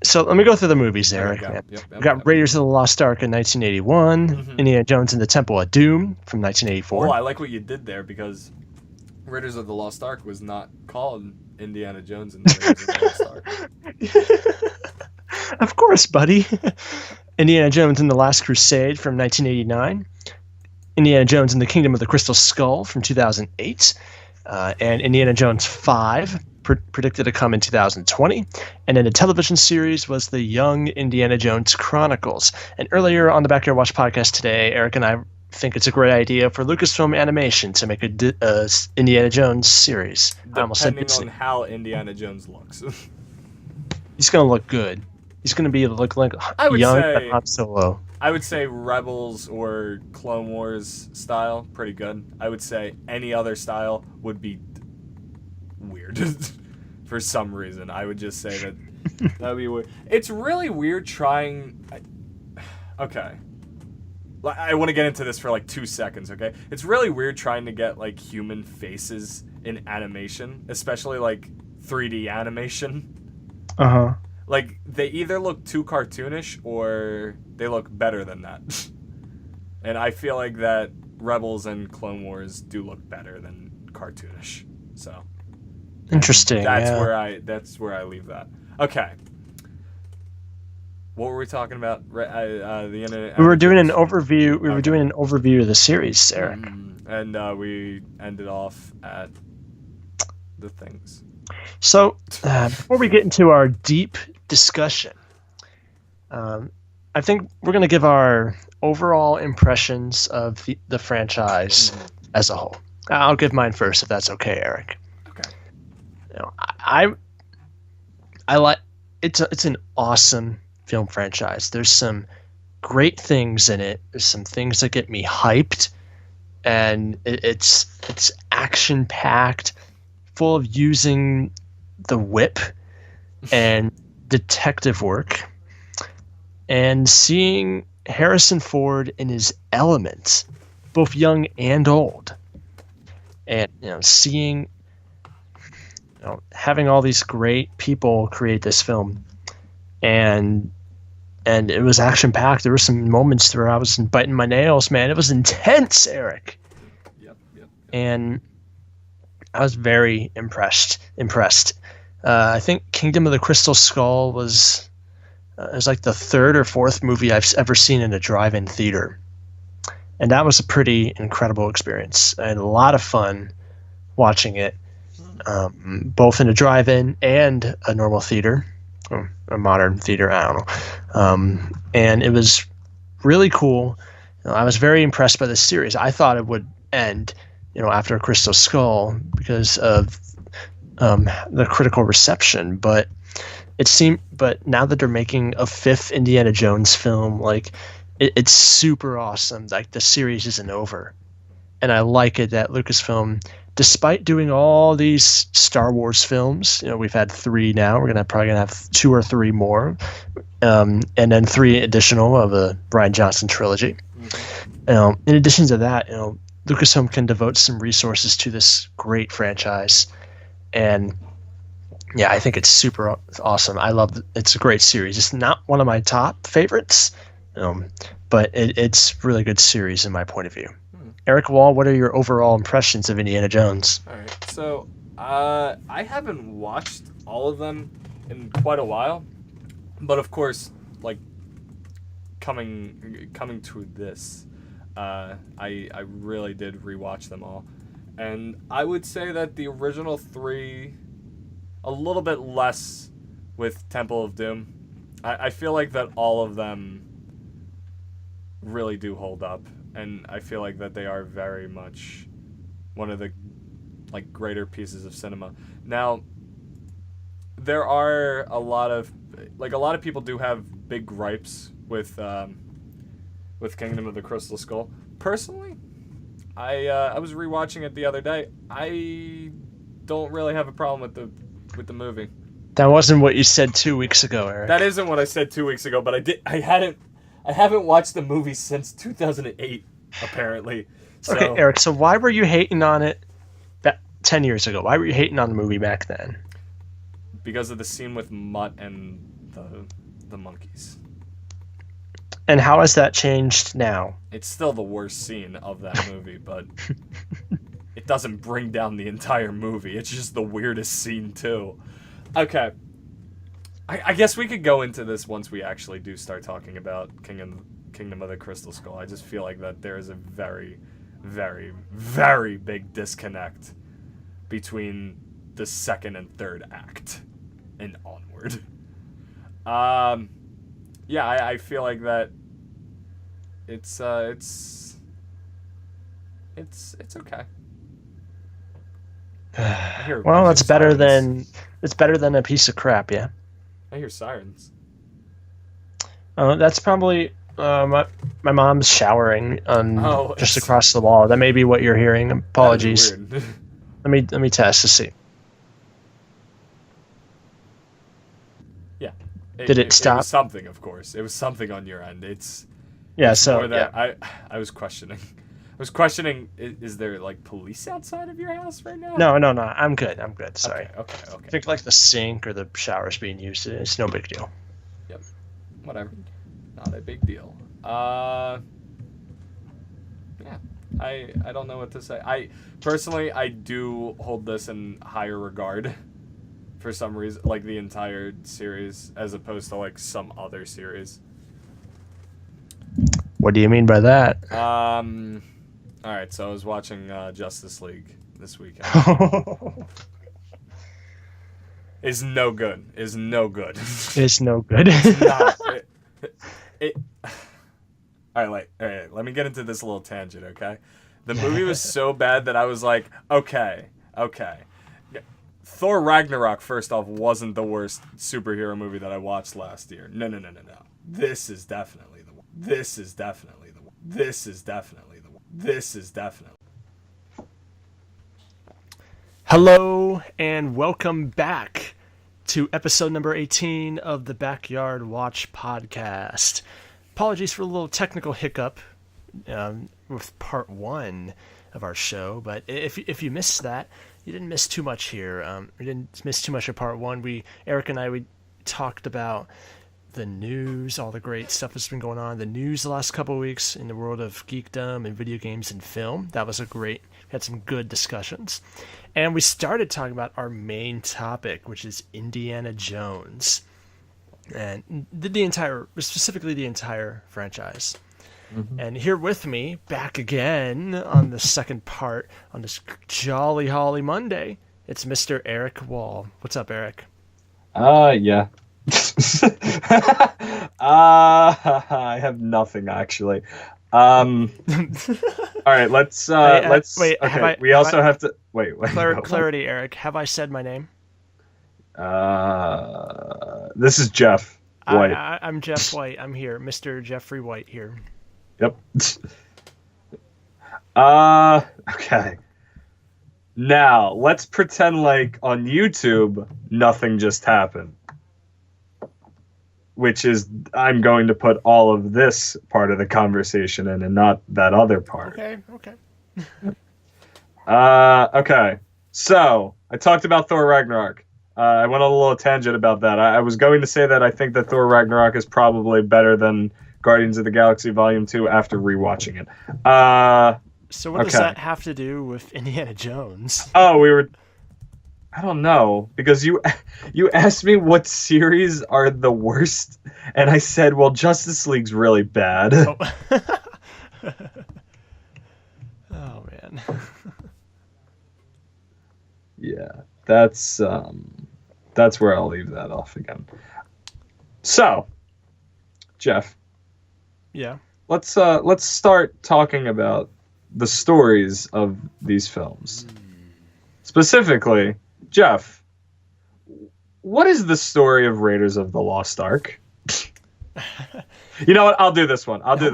so let me go through the movies, Eric. We got Raiders of the Lost Ark in 1981, Indiana Jones and the Temple of Doom from 1984. Oh, I like what you did there, because Raiders of the Lost Ark was not called Indiana Jones and the Raiders of the Lost Ark. Of course, buddy. Indiana Jones and the Last Crusade from 1989. Indiana Jones and the Kingdom of the Crystal Skull from 2008, and Indiana Jones 5, predicted to come in 2020. And then the television series was the Young Indiana Jones Chronicles. And earlier on the Backyard Watch podcast today, Eric and I think it's a great idea for Lucasfilm Animation to make a Indiana Jones series. Depending on how Indiana Jones looks. He's going to look good. He's going to be look like young Han Solo. I would say Rebels or Clone Wars style, pretty good. I would say any other style would be weird. For some reason, I would just say that would be weird. It's really weird trying. Okay, I want to get into this for like 2 seconds. Okay, it's really weird trying to get like human faces in animation, especially like 3D animation. Like they either look too cartoonish or they look better than that. And I feel like that Rebels and Clone Wars do look better than cartoonish. So. Interesting. That's where I leave that. Okay. What were we talking about? The internet. We were doing an overview. We were doing an overview of the series, Eric. And we ended off at the things. So before we get into our deep discussion, I think we're going to give our overall impressions of the franchise as a whole. I'll give mine first, if that's okay, Eric. You know, I like it's an awesome film franchise. There's some great things in it. There's some things that get me hyped, and it's action packed, full of using the whip and detective work, and seeing Harrison Ford in his element, both young and old, and seeing. Having all these great people create this film, and it was action packed. There were some moments where I was biting my nails, man. It was intense, Eric. Yep. And I was very impressed. I think Kingdom of the Crystal Skull was like the third or fourth movie I've ever seen in a drive-in theater, and that was a pretty incredible experience. I had a lot of fun watching it. Both in a drive-in and a normal theater, or a modern theater, I don't know. And it was really cool. I was very impressed by this series. I thought it would end, after Crystal Skull because of the critical reception. But now that they're making a fifth Indiana Jones film, like it's super awesome. Like the series isn't over, and I like it that Lucasfilm. Despite doing all these Star Wars films, we've had 3 now. We're probably gonna have 2 or 3 more, and then 3 additional of the Rian Johnson trilogy. In addition to that, Lucasfilm can devote some resources to this great franchise, and yeah, I think it's super awesome. It's a great series. It's not one of my top favorites, but it's a really good series in my point of view. Eric Wall, what are your overall impressions of Indiana Jones? All right, so I haven't watched all of them in quite a while, but of course, like coming to this, I really did rewatch them all, and I would say that the original 3, a little bit less with Temple of Doom. I feel like that all of them really do hold up. And I feel like that they are very much one of the greater pieces of cinema. Now, there are a lot of people do have big gripes with Kingdom of the Crystal Skull. Personally, I was rewatching it the other day. I don't really have a problem with the movie. That wasn't what you said 2 weeks ago, Eric. That isn't what I said 2 weeks ago, but I haven't watched the movie since 2008, apparently. So, okay, Eric, so why were you hating on it 10 years ago? Why were you hating on the movie back then? Because of the scene with Mutt and the monkeys. And how has that changed now? It's still the worst scene of that movie, but it doesn't bring down the entire movie. It's just the weirdest scene, too. Okay. I guess we could go into this once we actually do start talking about Kingdom of the Crystal Skull. I just feel like that there is a very, very, very big disconnect between the second and third act and onward. Yeah, I feel like that it's okay. Well, I it's hear better sirens. than a piece of crap, yeah. I hear sirens. That's probably my mom's showering Oh, just it's across the wall. That may be what you're hearing. that'd be Apologies. weird. Let me test to see. Yeah. Did it It stop? was something, of course. It was something on your end. It's Yeah. more So that yeah. I was questioning. I was questioning. Is there like police outside of your house right now? No. I'm good. I'm good. Sorry. Okay. I think like the sink or the shower's being used. It's no big deal. Yep. Whatever. Not a big deal. Yeah. I don't know what to say. I personally I do hold this in higher regard for some reason, like the entire series as opposed to like some other series. What do you mean by that? All right, so I was watching Justice League this weekend. Is no good. Is no good. It's no good. It's not. It all right, let me get into this little tangent, okay? The movie was so bad that I was like, okay. Thor Ragnarok, first off, wasn't the worst superhero movie that I watched last year. No. This is definitely the one. This is definitely the one. This is definitely the one. This is definitely. Hello and welcome back to episode number 18 of the Backyard Watch podcast. Apologies for a little technical hiccup with part one of our show, but if you missed that, you didn't miss too much here. We didn't miss too much of part one. Eric and I talked about the news, all the great stuff that's been going on, the news the last couple of weeks in the world of geekdom and video games and film. That was we had some good discussions. And we started talking about our main topic, which is Indiana Jones. And specifically the entire franchise. Mm-hmm. And here with me, back again on the second part on this Jolly Holly Monday, it's Mr. Eric Wall. What's up, Eric? Yeah. I have nothing actually. All right, let's wait. okay. We also have to wait. Clarity, Eric. Have I said my name? This is Jeff White. I'm Jeff White. I'm here, Mr. Jeffrey White here. Yep. Okay. Now let's pretend like on YouTube nothing just happened. Which is, I'm going to put all of this part of the conversation in and not that other part. Okay. Okay. So, I talked about Thor Ragnarok. I went on a little tangent about that. I was going to say that I think that Thor Ragnarok is probably better than Guardians of the Galaxy Volume 2 after rewatching it. So what does that have to do with Indiana Jones? Oh, I don't know, because you asked me what series are the worst, and I said, well, Justice League's really bad. Oh, oh man. Yeah, that's where I'll leave that off again. So, Jeff. Yeah. Let's start talking about the stories of these films. Specifically, Jeff, what is the story of Raiders of the Lost Ark? You know what? I'll do this one. Okay.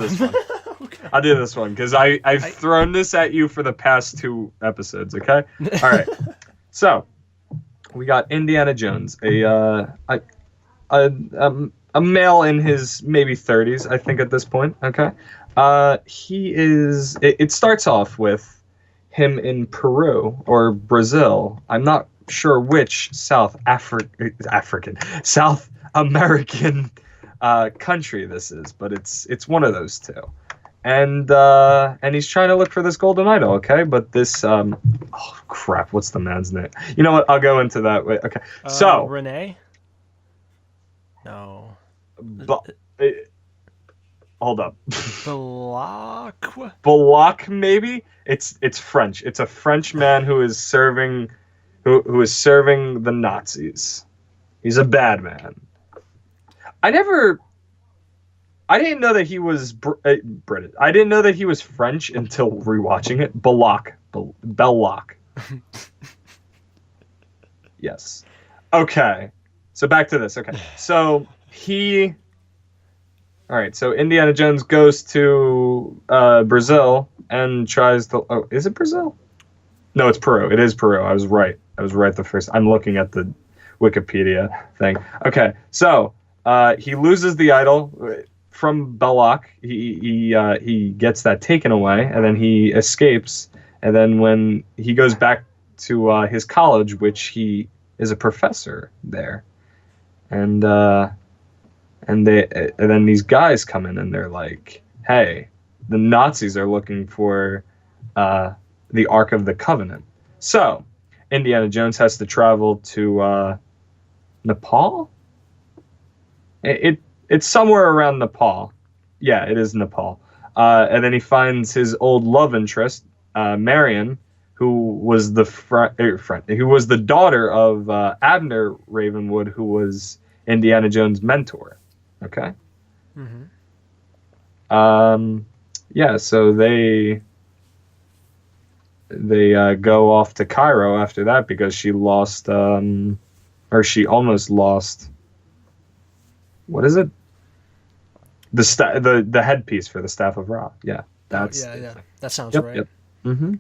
I'll do this one because I've thrown this at you for the past 2 episodes. Okay. All right. So we got Indiana Jones, a male in his maybe 30s, I think at this point. Okay. He is. It starts off with him in Peru or Brazil. I'm not sure which South American country this is, but it's one of those two. And he's trying to look for this golden idol, okay? But this oh crap, what's the man's name? You know what? I'll go into that. Wait, okay. So Renee? No. But hold up. Balak? Balak, maybe? It's French. It's a French man who is serving the Nazis. He's a bad man. I didn't know that he was British. I didn't know that he was French until rewatching it. Balak. Belloc. Yes. Okay. So back to this. Okay. So all right. So Indiana Jones goes to Brazil and tries to. Oh, is it Brazil? No, it's Peru. It is Peru. I was right. The first. I'm looking at the Wikipedia thing. Okay. So he loses the idol from Belloc. He gets that taken away, and then he escapes. And then when he goes back to his college, which he is a professor there, and then these guys come in and they're like, "Hey, the Nazis are looking for the Ark of the Covenant." So Indiana Jones has to travel to Nepal. It's somewhere around Nepal. Yeah, it is Nepal. And then he finds his old love interest, Marion, who was who was the daughter of Abner Ravenwood, who was Indiana Jones' mentor. Okay. Mm-hmm. Yeah. So they go off to Cairo after that because she lost, or she almost lost. What is it? The headpiece for the Staff of Ra. Yeah, that's yeah. That sounds yep, right. Yep. Mm-hmm.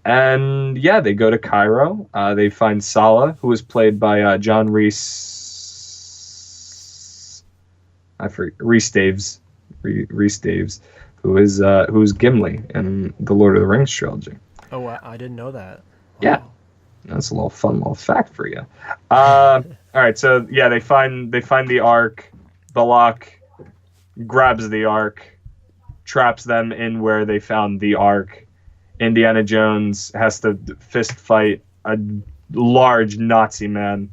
And yeah, they go to Cairo. They find Salah, who was played by John Rhys. Rhys Daves, who's Gimli in the Lord of the Rings trilogy. Oh, I didn't know that. Wow. Yeah, that's a fun little fact for you. All right, so yeah, they find the Ark. Balak grabs the Ark, traps them in where they found the Ark. Indiana Jones has to fist fight a large Nazi man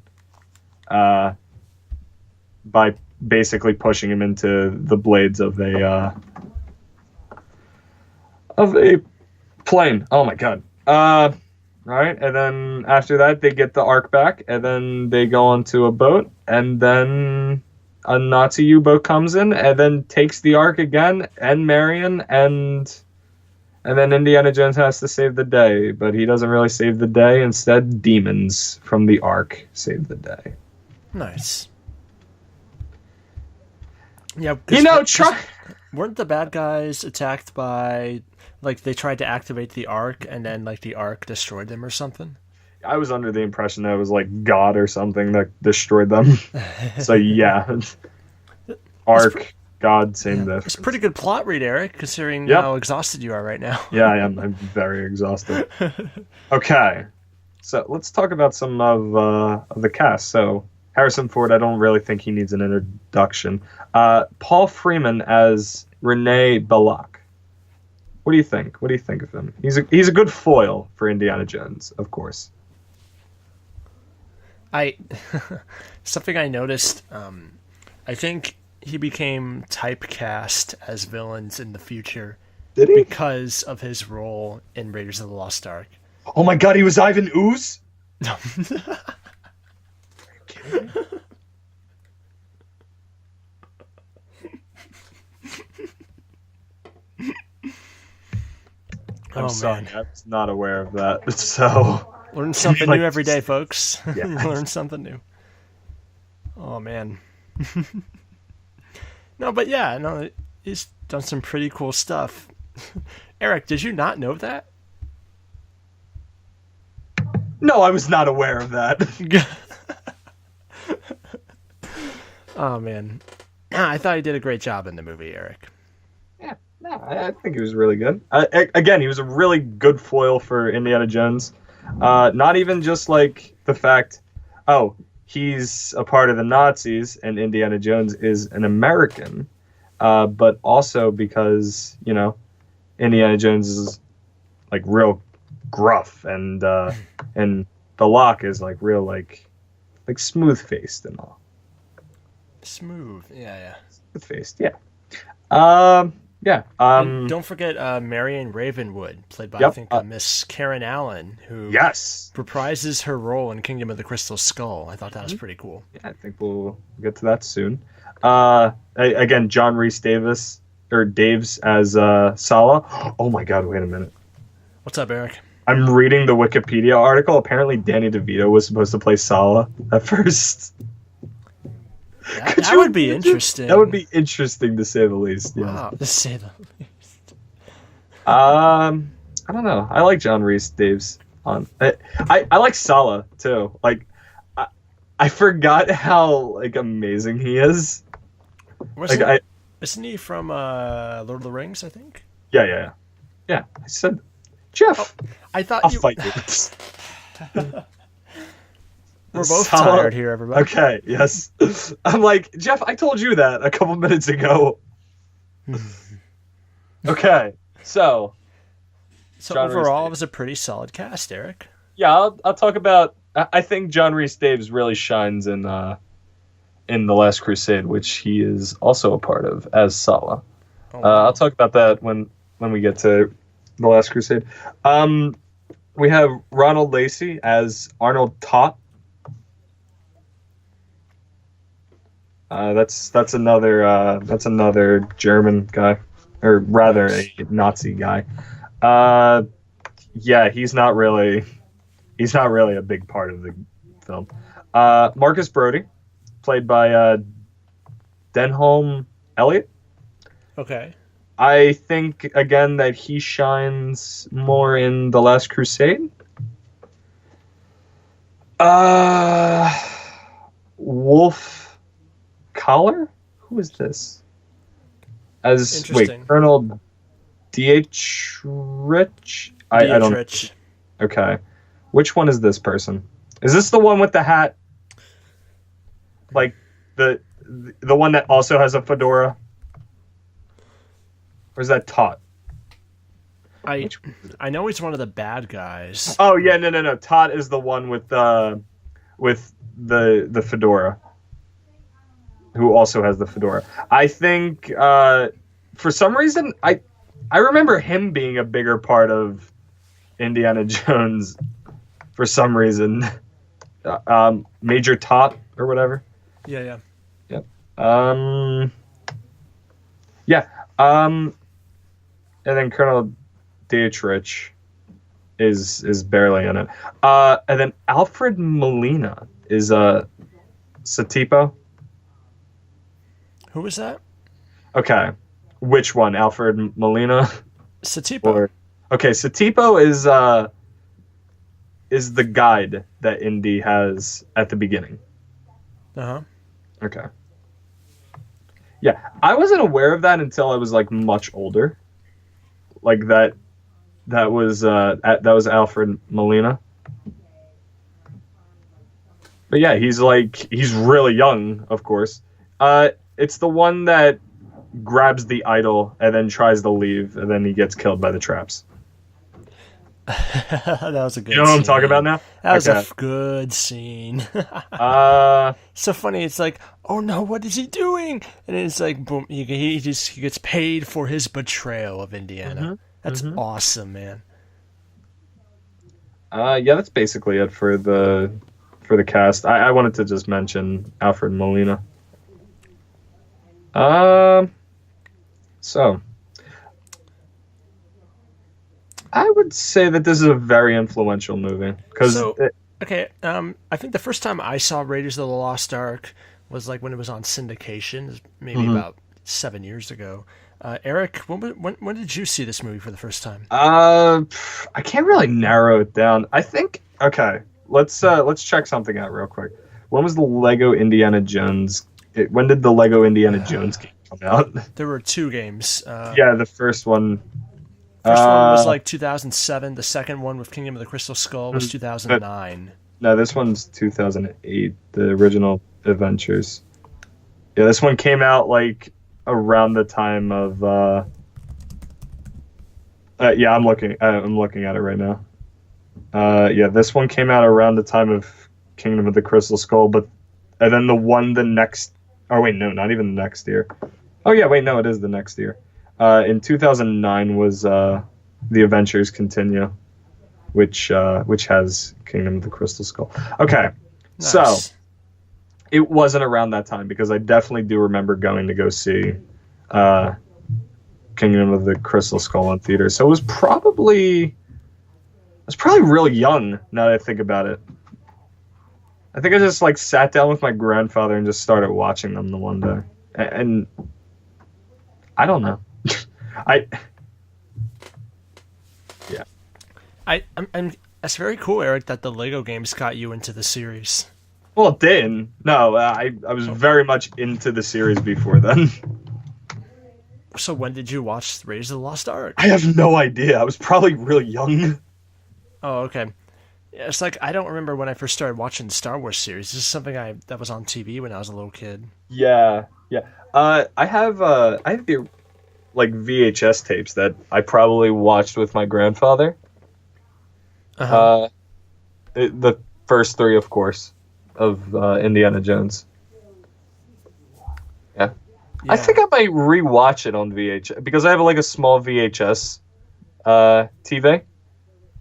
by basically pushing him into the blades of a plane. Oh my god. Right, and then after that they get the Ark back, and then they go onto a boat, and then a Nazi U-boat comes in and then takes the Ark again and Marion, and then Indiana Jones has to save the day, but he doesn't really save the day. Instead, demons from the Ark save the day. Nice. Yeah, weren't the bad guys attacked by, like, they tried to activate the Ark and then, like, the Ark destroyed them or something? I was under the impression that it was like God or something that destroyed them. So yeah, Ark, God, same difference. It's a pretty good plot read, Eric, considering how exhausted you are right now. Yeah, I am. I'm very exhausted. Okay, so let's talk about some of the cast. So Harrison Ford, I don't really think he needs an introduction. Paul Freeman as Rene Belloc. What do you think? What do you think of him? He's a good foil for Indiana Jones, of course. Something I noticed, I think he became typecast as villains in the future. Did he? Because of his role in Raiders of the Lost Ark. Oh my god, he was Ivan Ooze? No. Are you kidding me? I'm sorry, man. I was not aware of that. So Learn something like, new every day, folks. Yeah. Learn something new. Oh, man. No, but yeah, no, he's done some pretty cool stuff. Eric, did you not know that? No, I was not aware of that. Oh, man. I thought he did a great job in the movie, Eric. Yeah, no, I think he was really good. Again, he was a really good foil for Indiana Jones. Not even just like the fact, oh, he's a part of the Nazis and Indiana Jones is an American, but also because, you know, Indiana Jones is like real gruff and Belloc is like real like smooth faced and all. Smooth, yeah. Smooth faced, yeah. Yeah. And don't forget Marion Ravenwood, played by I Yep. think Miss Karen Allen, who Yes. reprises her role in Kingdom of the Crystal Skull. I thought that was pretty cool. Yeah, I think we'll get to that soon. Again, John Rhys Davis or Daves as Sala. Oh my God! Wait a minute. What's up, Eric? I'm reading the Wikipedia article. Apparently, Danny DeVito was supposed to play Sala at first. That would be interesting. That would be interesting to say the least. Yeah. Wow, to say the least. I don't know. I like John Rhys Daves. I like Sala too. Like, I forgot how like amazing he is. Isn't he from Lord of the Rings? I think. Yeah. I said, Jeff. I thought I'll you. fight you. We're both Sala. tired here, everybody. Okay. Yes. I'm like, Jeff. I told you that a couple minutes ago. Okay. So John overall, Rhys it was a pretty solid cast, Eric. Yeah, I'll talk about. I think John Rhys Daves really shines in The Last Crusade, which he is also a part of as Sala. Oh, wow. I'll talk about that when we get to The Last Crusade. We have Ronald Lacey as Arnold Todt. That's another German guy, or rather a Nazi guy. Yeah, he's not really a big part of the film. Marcus Brody, played by Denholm Elliott. Okay. I think again that he shines more in The Last Crusade. Wolf Collar? Who is this? Colonel Dietrich? I don't. Dietrich. Okay. Which one is this person? Is this the one with the hat? Like the one that also has a fedora? Or is that Todt? I know he's one of the bad guys. Oh yeah, no. Todt is the one with the fedora. Who also has the fedora. I think for some reason I remember him being a bigger part of Indiana Jones for some reason. Major Todt or whatever. Yeah. Yep. Yeah. And then Colonel Dietrich is barely in it. And then Alfred Molina is Satipo. Who was that? Okay. Which one? Alfred Molina? Satipo. Okay, Satipo is the guide that Indy has at the beginning. Uh-huh. Okay. Yeah, I wasn't aware of that until I was like much older. Like that was Alfred Molina. But yeah, he's really young, of course. It's the one that grabs the idol and then tries to leave, and then he gets killed by the traps. That was a good. You know what I'm talking about now? That was Okay. a good scene. Uh, So funny. It's like, oh no, what is he doing? And it's like, boom, he gets paid for his betrayal of Indiana. That's awesome, man. yeah, that's basically it for the cast. I wanted to just mention Alfred Molina. So I would say that this is a very influential movie because Okay, I think the first time I saw Raiders of the Lost Ark was like when it was on syndication, maybe about 7 years ago. Eric, when did you see this movie for the first time? I can't really narrow it down. I think let's check something out real quick. When was the Lego Indiana Jones? When did the Lego Indiana Jones game come out? There were 2 games. Yeah, the first one. First one was like 2007. The second one with Kingdom of the Crystal Skull was 2009. No, this one's 2008. The original Adventures. Yeah, this one came out like around the time of. Yeah, I'm looking at it right now. Yeah, this one came out around the time of Kingdom of the Crystal Skull, and then the next. Oh wait, no, not even the next year. Oh yeah, wait, no, it is the next year. In 2009 was The Adventures Continue, which has Kingdom of the Crystal Skull. Okay, so Nice. it wasn't around that time because I definitely do remember going to go see uh, Kingdom of the Crystal Skull in theaters. So I was probably really young now that I think about it. I think I just like sat down with my grandfather and just started watching them the one day, and I don't know. I yeah. I'm that's very cool, Eric, that the Lego games got you into the series. Well, it didn't. No, I was very much into the series before then. So when did you watch Raiders of the Lost Ark? I have no idea. I was probably really young. Oh, okay. Yeah, it's like I don't remember when I first started watching the Star Wars series. This is something that was on TV when I was a little kid. Yeah, yeah. I have the like VHS tapes that I probably watched with my grandfather. Uh-huh. The first three, of course, of Indiana Jones. Yeah. Yeah. I think I might rewatch it on VHS because I have like a small VHS TV.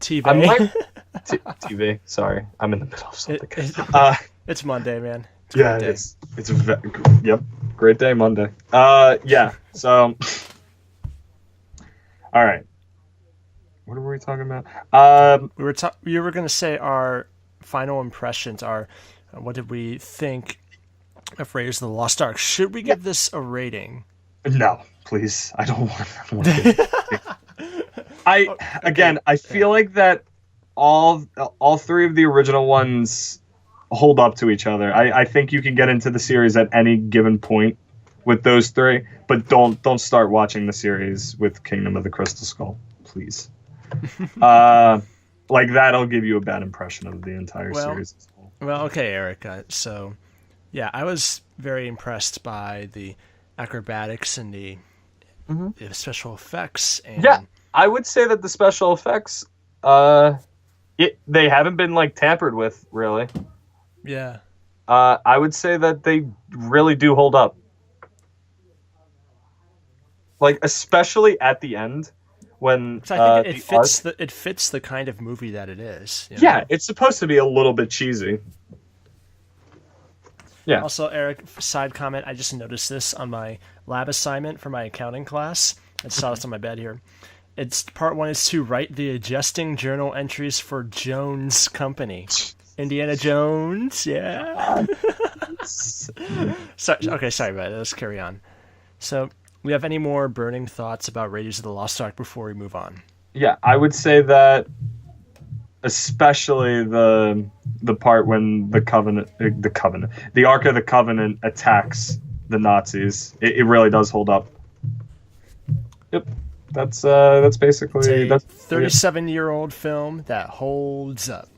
TV. I might TV. Sorry, I'm in the middle of something. It's Monday, man. It's a Yeah, great day. it's yep, great day Monday. Yeah. So, all right. What were we talking about? You were gonna say our final impressions are. What did we think of Raiders of the Lost Ark? Should we give this a rating? No, please. I don't want I feel like that all three of the original ones hold up to each other. I think you can get into the series at any given point with those three, but don't start watching the series with Kingdom of the Crystal Skull, please. Like that'll give you a bad impression of the entire series as well. Well, okay, Eric. So, yeah, I was very impressed by the acrobatics and the special effects. And Yeah, I would say that the special effects, they haven't been like tampered with really. yeah. I would say that they really do hold up. Like especially at the end when So I think it the fits the kind of movie that it is. yeah, it's supposed to be a little bit cheesy. Yeah. Also, Eric, side comment, I just noticed this on my lab assignment for my accounting class. I saw this on my bed here. It's part one is to write the adjusting journal entries for Jones Company. Indiana Jones, yeah. Sorry about it. Let's carry on. So, we have any more burning thoughts about Raiders of the Lost Ark before we move on? Yeah, I would say that especially the part when the Ark of the Covenant attacks the Nazis, it really does hold up. Yep, that's basically It's a 37-year-old film that holds up.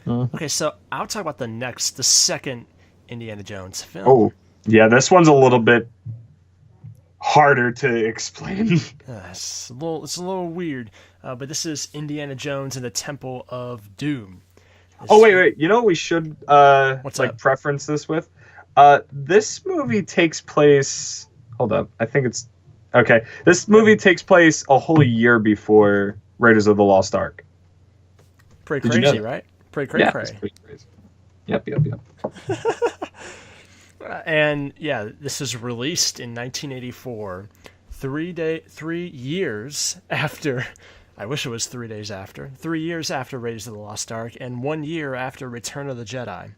Okay, so I'll talk about the second Indiana Jones film. Oh, yeah, this one's a little bit harder to explain. It's a little weird, but this is Indiana Jones and the Temple of Doom. Wait. You know what we should What's up? preference this with? This movie takes place. Hold up, I think it's okay. This movie takes place a whole year before Raiders of the Lost Ark. Pretty Did you crazy, know that? right? Pretty crazy. It's pretty crazy. Yep. And yeah, this was released in 1984, 3 years after. I wish it was 3 days after. 3 years after Raiders of the Lost Ark, and 1 year after Return of the Jedi.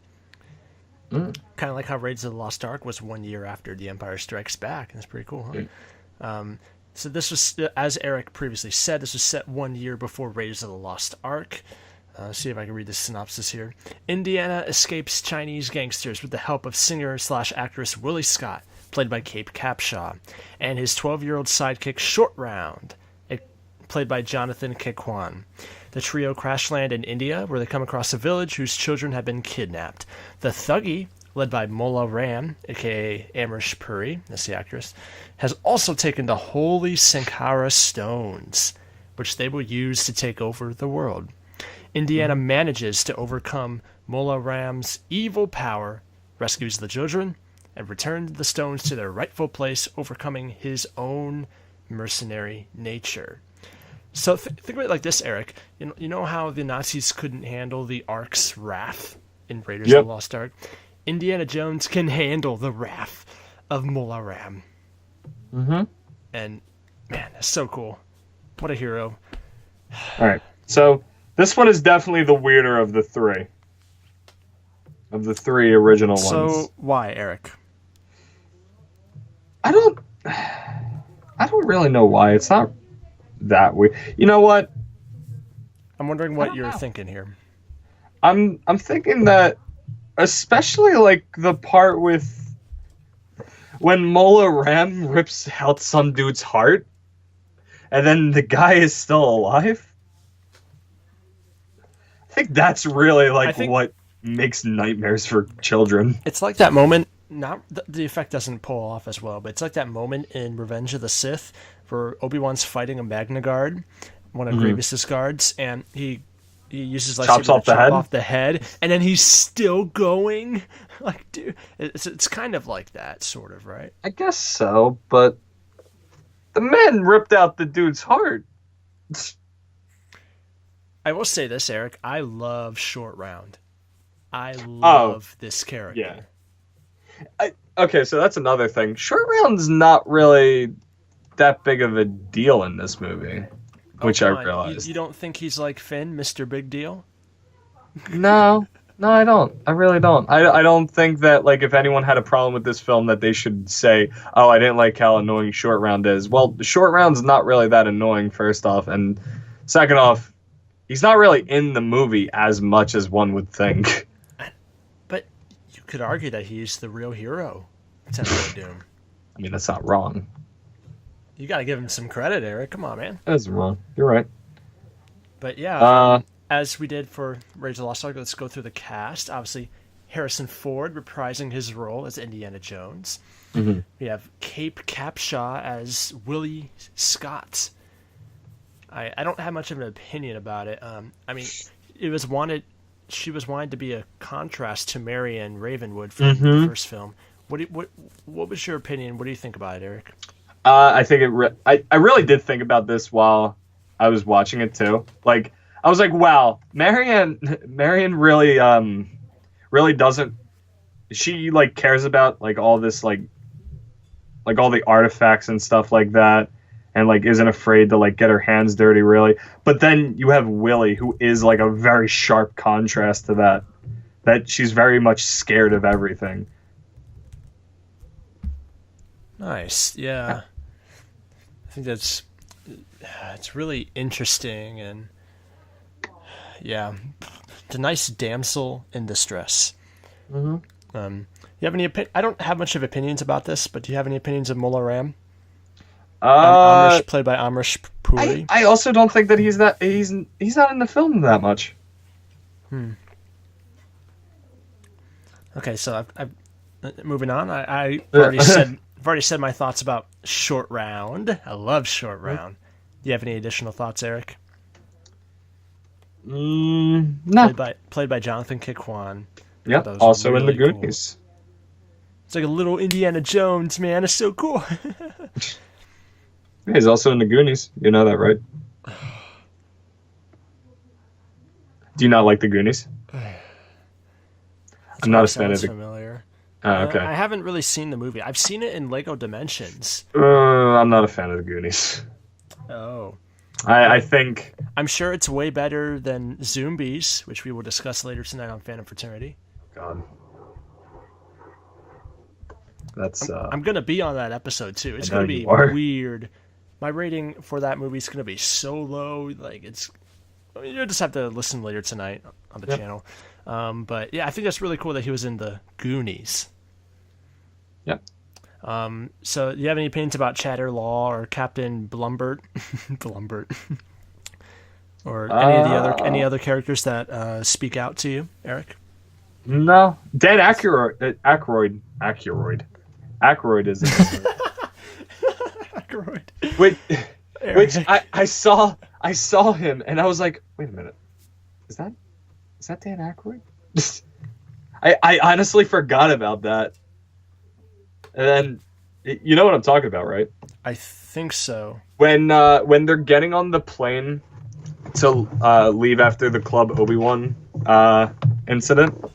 Kind of like how Raiders of the Lost Ark was 1 year after The Empire Strikes Back. That's pretty cool, huh? So this was, as Eric previously said, this was set 1 year before Raiders of the Lost Ark. See if I can read the synopsis here. Indiana escapes Chinese gangsters with the help of singer/actress Willie Scott, played by Kate Capshaw, and his 12-year-old sidekick Short Round, played by Jonathan Kekwan. The trio crash land in India, where they come across a village whose children have been kidnapped. The Thuggee, led by Mola Ram, aka Amrish Puri, that's the actress, has also taken the holy Sankara stones, which they will use to take over the world. Indiana manages to overcome Mola Ram's evil power, rescues the children, and returned the stones to their rightful place, overcoming his own mercenary nature. So think of it like this, Eric. You know how the Nazis couldn't handle the Ark's wrath in Raiders of the Lost Ark? Indiana Jones can handle the wrath of Mullah Ram. Mm-hmm. And, man, that's so cool. What a hero. All right. So this one is definitely the weirder of the three. Of the three original ones. So why, Eric? I don't really know why. It's not that weird. You know what? I'm wondering what you're thinking here. I'm thinking that, especially like the part with when Mullah Ram rips out some dude's heart, and then the guy is still alive. I think that's really what makes nightmares for children. It's like that moment. Not the effect doesn't pull off as well, but it's like that moment in Revenge of the Sith where Obi-Wan's fighting a Magna Guard, one of Grievous's guards, and he uses lightsaber to chop off the head, and then he's still going. Like, dude, it's kind of like that, sort of, right? I guess so, but the man ripped out the dude's heart. I will say this, Eric. I love Short Round. I love this character. Yeah. Okay, so that's another thing. Short Round's not really that big of a deal in this movie, which I realized. You don't think he's like Finn, Mr. Big Deal? No, I don't. I really don't. I don't think that, like, if anyone had a problem with this film, that they should say, oh, I didn't like how annoying Short Round is. Well, Short Round's not really that annoying, first off, and second off, he's not really in the movie as much as one would think. Could argue that he's the real hero. Temple of Doom. I mean, that's not wrong. You got to give him some credit, Eric. Come on, man. That's wrong. You're right. But yeah, as we did for Raiders of the Lost Ark, let's go through the cast. Obviously, Harrison Ford reprising his role as Indiana Jones. Mm-hmm. We have Cape Capshaw as Willie Scott. I don't have much of an opinion about it. I mean, she was wanted to be a contrast to Marianne Ravenwood from the first film. What was your opinion? What do you think about it, Eric? I think I really did think about this while I was watching it too. Like, I was like, wow, Marianne really really doesn't. She like cares about like all this like all the artifacts and stuff like that. And like isn't afraid to like get her hands dirty, really. But then you have Willie, who is like a very sharp contrast to that. That she's very much scared of everything. Nice, yeah. I think it's really interesting, and yeah, it's a nice damsel in distress. Mm-hmm. You have any? I don't have much of opinions about this, but do you have any opinions of Mullah Ram? Played by Amrish Puri. I also don't think that he's not in the film that much. Okay, so I've moving on. I already said my thoughts about Short Round. I love Short Round. Do you have any additional thoughts, Eric? No. Played by Jonathan Kikwan. Yeah, also really in the Goonies. Cool. It's like a little Indiana Jones, man. It's so cool. Yeah, he's also in the Goonies. You know that, right? Do you not like the Goonies? I'm not a fan of the... familiar. Okay. I haven't really seen the movie. I've seen it in Lego Dimensions. I'm not a fan of the Goonies. Oh. I think... I'm sure it's way better than Zombies, which we will discuss later tonight on Phantom Fraternity. God. That's... I'm going to be on that episode, too. It's going to be weird. My rating for that movie is going to be so low. Like, you'll just have to listen later tonight on the channel. But yeah, I think that's really cool that he was in the Goonies. Yep. So do you have any opinions about Chatter Law or Captain Blumbert? Blumbert. Or any other characters that speak out to you, Eric? No. Dan Aykroyd is in this movie. Which I saw him and I was like, wait a minute, is that Dan Aykroyd? I honestly forgot about that. And then, you know what I'm talking about, right? I think so. When they're getting on the plane to leave after the Club Obi-Wan incident,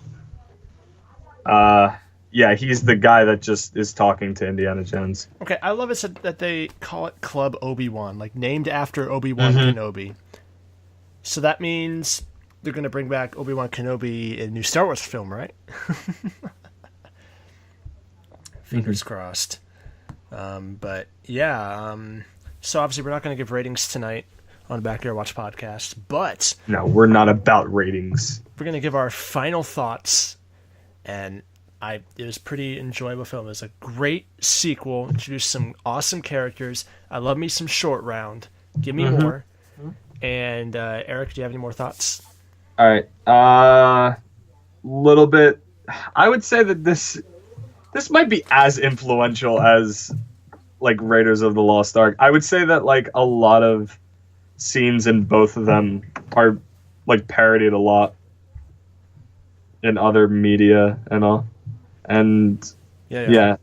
yeah, he's the guy that just is talking to Indiana Jones. Okay, I love it that they call it Club Obi-Wan, like named after Obi-Wan Mm-hmm. Kenobi. So that means they're going to bring back Obi-Wan Kenobi in a new Star Wars film, right? Fingers crossed. But yeah, so obviously we're not going to give ratings tonight on the Backyard Watch podcast, but No, we're not about ratings. we're going to give our final thoughts. And it was a pretty enjoyable film. It was a great sequel, introduced some awesome characters. I love me some Short Round. Give me more. And Eric, do you have any more thoughts? All right, little bit. I would say that this might be as influential as like Raiders of the Lost Ark. I would say that like a lot of scenes in both of them are like parodied a lot in other media and all. And yeah,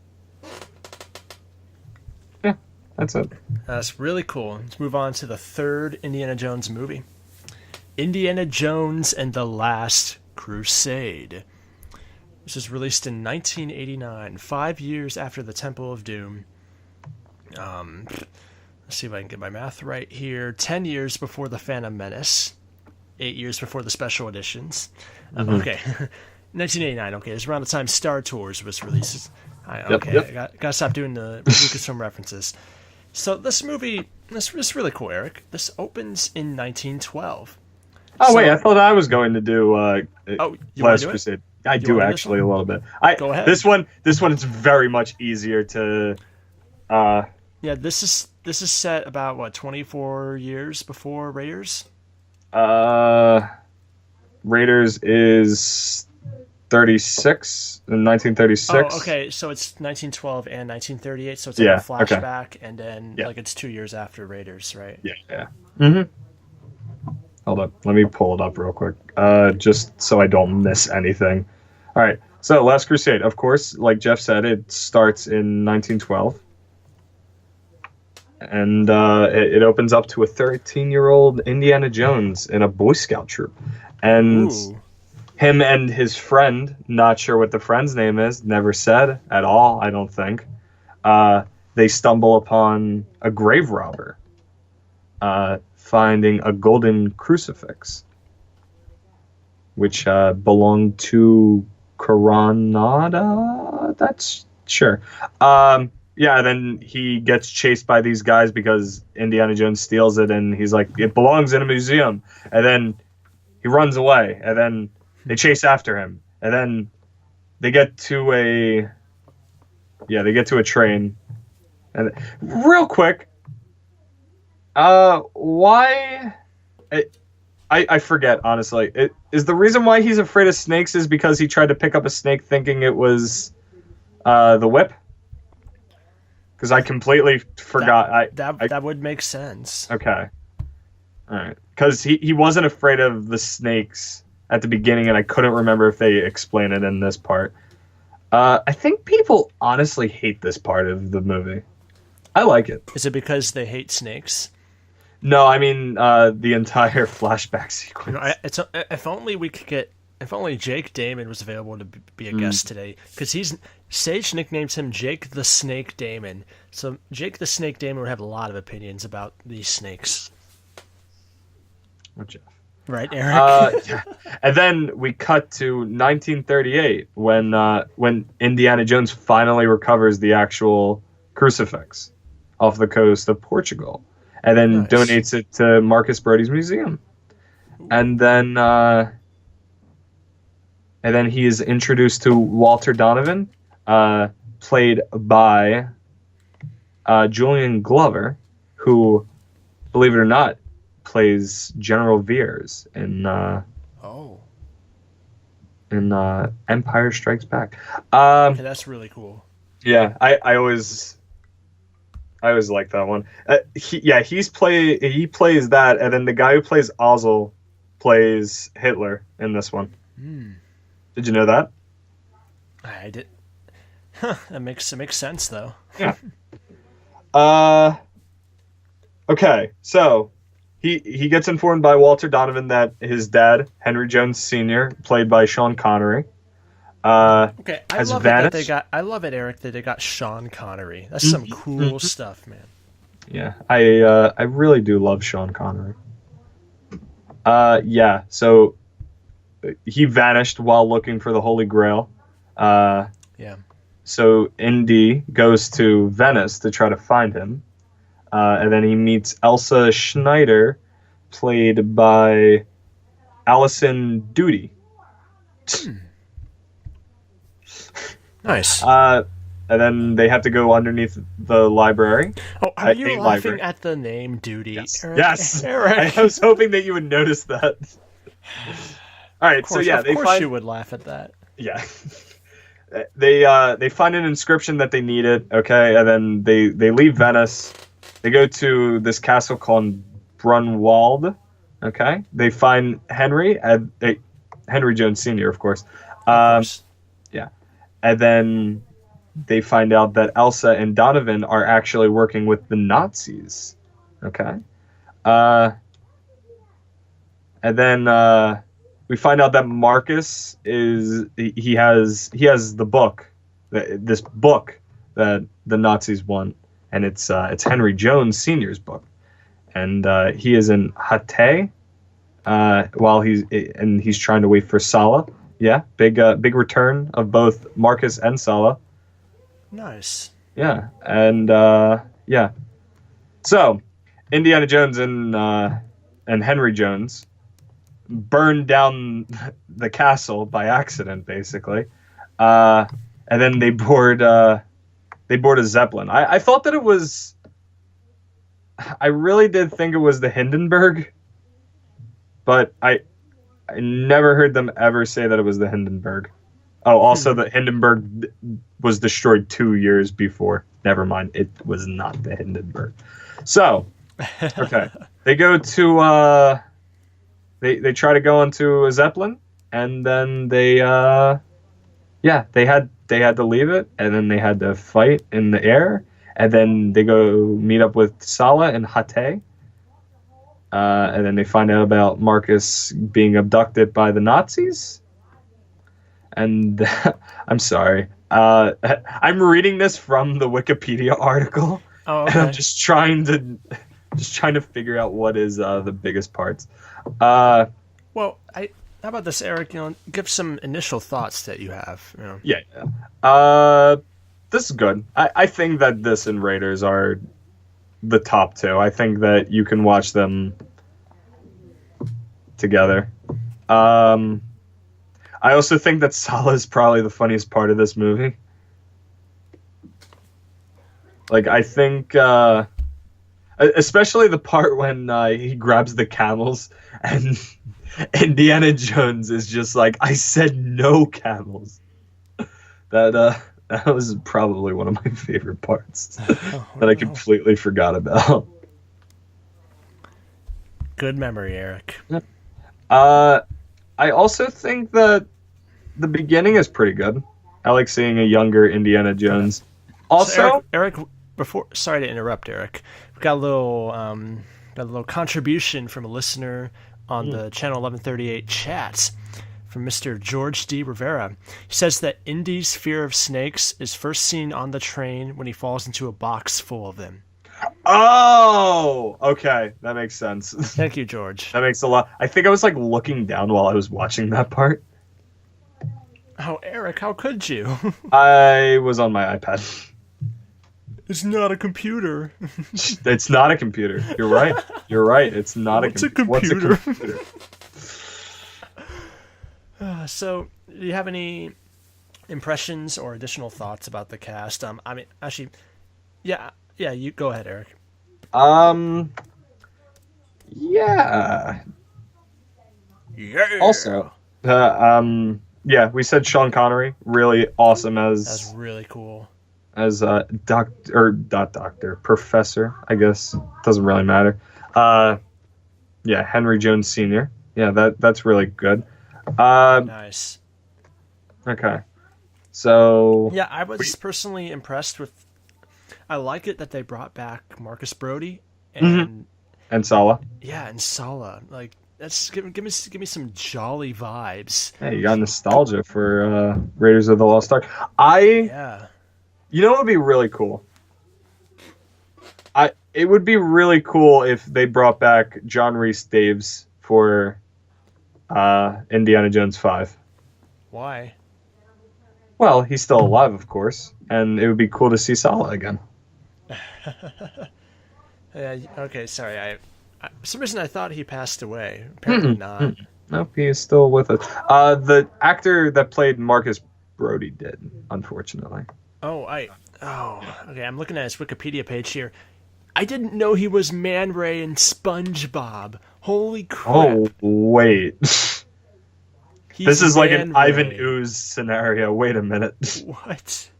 that's it. That's really cool. Let's move on to the third Indiana Jones movie. Indiana Jones and the Last Crusade. This was released in 1989, 5 years after the Temple of Doom. Let's see if I can get my math right here. 10 years before the Phantom Menace. 8 years before the special editions. Okay. 1989. Okay, it's around the time Star Tours was released. I gotta stop doing the Lucasfilm references. So this movie, this is really cool, Eric. This opens in 1912. Oh, wait, I thought I was going to do you wanna Last do it? Crusade. I do wanna do actually this a little bit. Go ahead. This one is very much easier to. Yeah, this is set about what 24 years before Raiders. Raiders is 36 in 1936. Oh, okay, so it's 1912 and 1938, so it's Yeah, like a flashback, and then like it's 2 years after Raiders, right? Yeah. Hold up, let me pull it up real quick, just so I don't miss anything. All right, so Last Crusade, of course, like Jeff said, it starts in 1912, and it opens up to a 13-year-old Indiana Jones in a Boy Scout troop, and him and his friend, not sure what the friend's name is, never said at all, I don't think. They stumble upon a grave robber, finding a golden crucifix, which belonged to Coronada. That's sure. Yeah, then he gets chased by these guys because Indiana Jones steals it, and he's like, it belongs in a museum. And then he runs away, and then they chase after him, and then they get to a train. And real quick, why? I forget, honestly. Is the reason why he's afraid of snakes is because he tried to pick up a snake thinking it was the whip? Because I completely forgot. That would make sense. Okay. All right. Because he wasn't afraid of the snakes at the beginning, and I couldn't remember if they explain it in this part. I think people honestly hate this part of the movie. I like it. Is it because they hate snakes? No, I mean the entire flashback sequence. If only Jake Damon was available to be a guest today, because Sage nicknames him Jake the Snake Damon. So Jake the Snake Damon would have a lot of opinions about these snakes. Oh, Jeff. Right, Eric? Yeah. And then we cut to 1938 when Indiana Jones finally recovers the actual crucifix off the coast of Portugal, and then donates it to Marcus Brody's museum. And then he is introduced to Walter Donovan, played by Julian Glover, who, believe it or not, plays General Veers in Empire Strikes Back. Okay, that's really cool. Yeah, I always like that one. He plays that, and then the guy who plays Ozzel plays Hitler in this one. Did you know that? I did. It makes sense though. Yeah. Okay, so he gets informed by Walter Donovan that his dad, Henry Jones Sr., played by Sean Connery, Okay, has vanished. I love it, Eric, that they got Sean Connery. That's some cool stuff, man. Yeah, I really do love Sean Connery. Yeah, so he vanished while looking for the Holy Grail. Yeah. So Indy goes to Venice to try to find him, and then he meets Elsa Schneider, played by Allison Doody. Nice. And then they have to go underneath the library. Oh, are you a laughing library. at the name Duty? Yes. Eric? Yes. Eric. I was hoping that you would notice that. All right, Of course, they of course find you would laugh at that. yeah. They find an inscription that they needed, okay, and then they leave Venice. They go to this castle called Brunwald, okay. They find Henry Jones Sr., of course. Of course. Yeah. And then they find out that Elsa and Donovan are actually working with the Nazis. Okay. And then we find out that Marcus he has the book, this book that the Nazis want, and it's Henry Jones Sr.'s book, and he is in Hatay while he's trying to wait for Sala. Yeah, big return of both Marcus and Sala. Nice. Yeah, and yeah. So, Indiana Jones and Henry Jones burned down the castle by accident, basically, and then they board a Zeppelin. I thought that it was. I really did think it was the Hindenburg, but I never heard them ever say that it was the Hindenburg. Oh, also the Hindenburg was destroyed 2 years before. Never mind, it was not the Hindenburg. So, okay, they go to they try to go into a Zeppelin, and then they had to leave it, and then they had to fight in the air, and then they go meet up with Sala and Hatay. And then they find out about Marcus being abducted by the Nazis. And I'm sorry. I'm reading this from the Wikipedia article. Oh, okay. And I'm just trying to figure out what is the biggest parts. Well, how about this, Eric? Give some initial thoughts that you have. Yeah. This is good. I think that this and Raiders are the top two. I think that you can watch them together. I also think that Sala is probably the funniest part of this movie. Like, I think, especially the part when he grabs the camels and Indiana Jones is just like, I said no camels. That was probably one of my favorite parts that I completely forgot about. Good memory, Eric. I also think that the beginning is pretty good. I like seeing a younger Indiana Jones. Also, so Eric, sorry to interrupt, Eric. We got a little contribution from a listener on the Channel 1138 chats from Mr. George D. Rivera. He says that Indy's fear of snakes is first seen on the train when he falls into a box full of them. Oh, okay. That makes sense. Thank you, George. That makes a lot. I think I was like looking down while I was watching that part. Oh, Eric, how could you? I was on my iPad. It's not a computer. It's not a computer. You're right. You're right. It's not What's a computer. What's a computer? So, do you have any impressions or additional thoughts about the cast? I mean, actually, yeah, you go ahead, Eric. Yeah. Yeah. Also, yeah, we said Sean Connery, really awesome That's really cool. As professor, I guess. Doesn't really matter. Yeah, Henry Jones Sr. Yeah, that's really good. Nice. Okay. So Yeah, I was personally impressed with. I like it that they brought back Marcus Brody and and Sala. yeah, and Sala. Like that's give me some jolly vibes. Hey, you got nostalgia for Raiders of the Lost Ark. Yeah. You know what would be really cool? It would be really cool if they brought back John Rhys Davies for Indiana Jones 5. Why? Well, he's still alive, of course, and it would be cool to see Sala again. Yeah. Okay. Sorry. For some reason I thought he passed away. Apparently not. Nope, he is still with us. The actor that played Marcus Brody did, unfortunately. Oh, okay. I'm looking at his Wikipedia page here. I didn't know he was Man Ray in SpongeBob. Holy crap! Oh, wait. He's This is like Man an Ivan Ray. Ooze scenario. Wait a minute. What?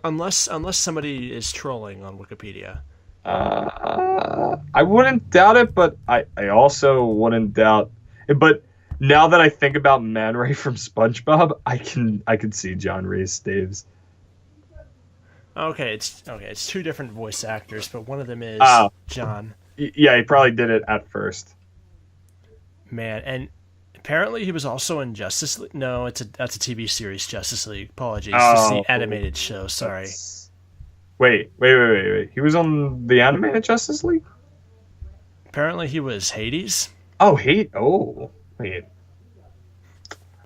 Unless somebody is trolling on Wikipedia. I wouldn't doubt it, but I also wouldn't doubt it. But now that I think about Man Ray from SpongeBob, I can see John Rhys Davies. Okay, it's two different voice actors, but one of them is Oh. John. Yeah, he probably did it at first. Man, and apparently he was also in Justice League. No, that's a TV series, Justice League. Apologies, it's Oh. the animated show. Sorry. Wait. He was on the animated Justice League? Apparently he was Hades. Oh, wait.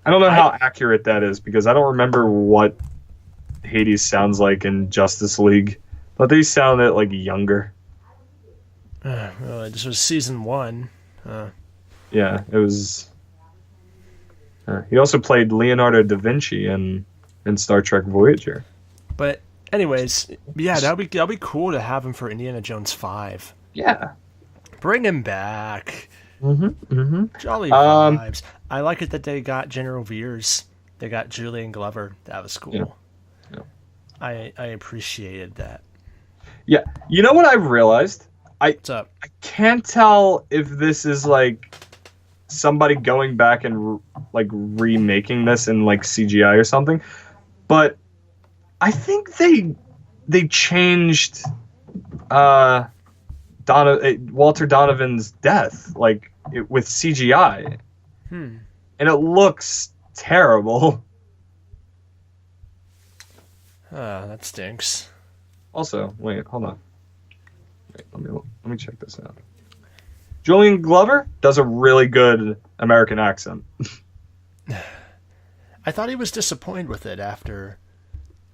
I don't know how accurate that is because I don't remember what Hades sounds like in Justice League, but they sounded like younger. Well, this was season 1. Yeah, it was. He also played Leonardo da Vinci in Star Trek Voyager. But anyways, yeah, that'll be cool to have him for Indiana Jones 5. Yeah. Bring him back. Jolly Um, vibes. I like it that they got General Veers. They got Julian Glover. That was cool. Yeah. I appreciated that. Yeah. You know what I've realized? What's up? I can't tell if this is like somebody going back and like remaking this in like CGI or something, but I think they changed Walter Donovan's death with CGI, and it looks terrible. That stinks. Also, wait, hold on. Wait, let me check this out. Julian Glover does a really good American accent. I thought he was disappointed with it after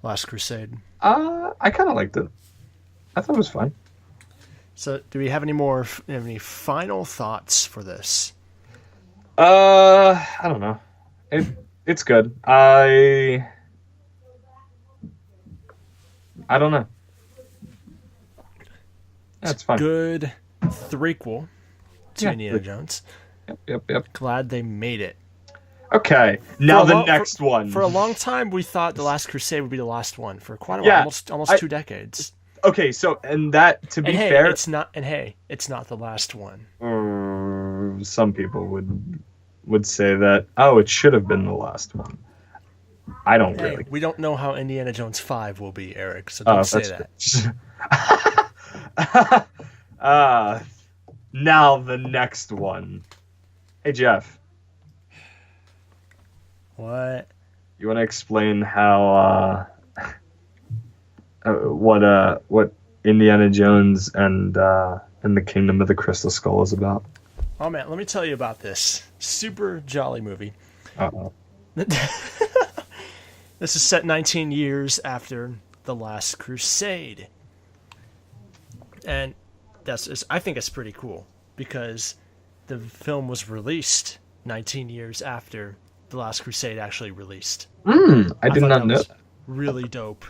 Last Crusade. I kind of liked it. I thought it was fun. So, do we have any final thoughts for this? I don't know. It's good. I don't know. That's fun. Good threequel to Yeah. Indiana Jones. Yep. Glad they made it. Okay, now For a the long- next one. For a long time, we thought The Last Crusade would be the last one. For quite a while, Yeah, almost 2 decades. Okay, so and that to be And hey, fair, it's not the last one. some people would say that. Oh, it should have been the last one. I don't Hey, really. we don't know how Indiana Jones 5 will be, Eric. So don't say that. Now the next one. Hey Jeff, What? you want to explain how what Indiana Jones and the Kingdom of the Crystal Skull is about? Oh man, let me tell you about this super jolly movie. Uh-oh. This is set 19 years after The Last Crusade. And I think it's pretty cool because the film was released 19 years after The Last Crusade actually released. I did thought not that know. was really dope.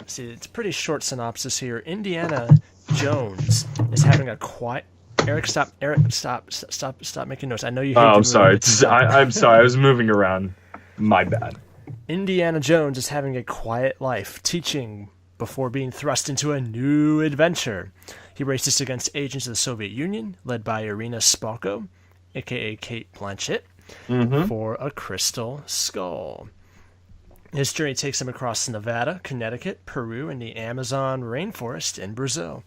See, it's a pretty short synopsis here. Indiana Jones is having a quiet. Eric, stop making noise. I know you hate Oh, to I'm move sorry. it. Stop. I'm sorry. I was moving around. My bad. Indiana Jones is having a quiet life, teaching before being thrust into a new adventure. He races against agents of the Soviet Union, led by Irina Spalko, aka Kate Blanchett, Mm-hmm. for a crystal skull. His journey takes him across Nevada, Connecticut, Peru, and the Amazon rainforest in Brazil.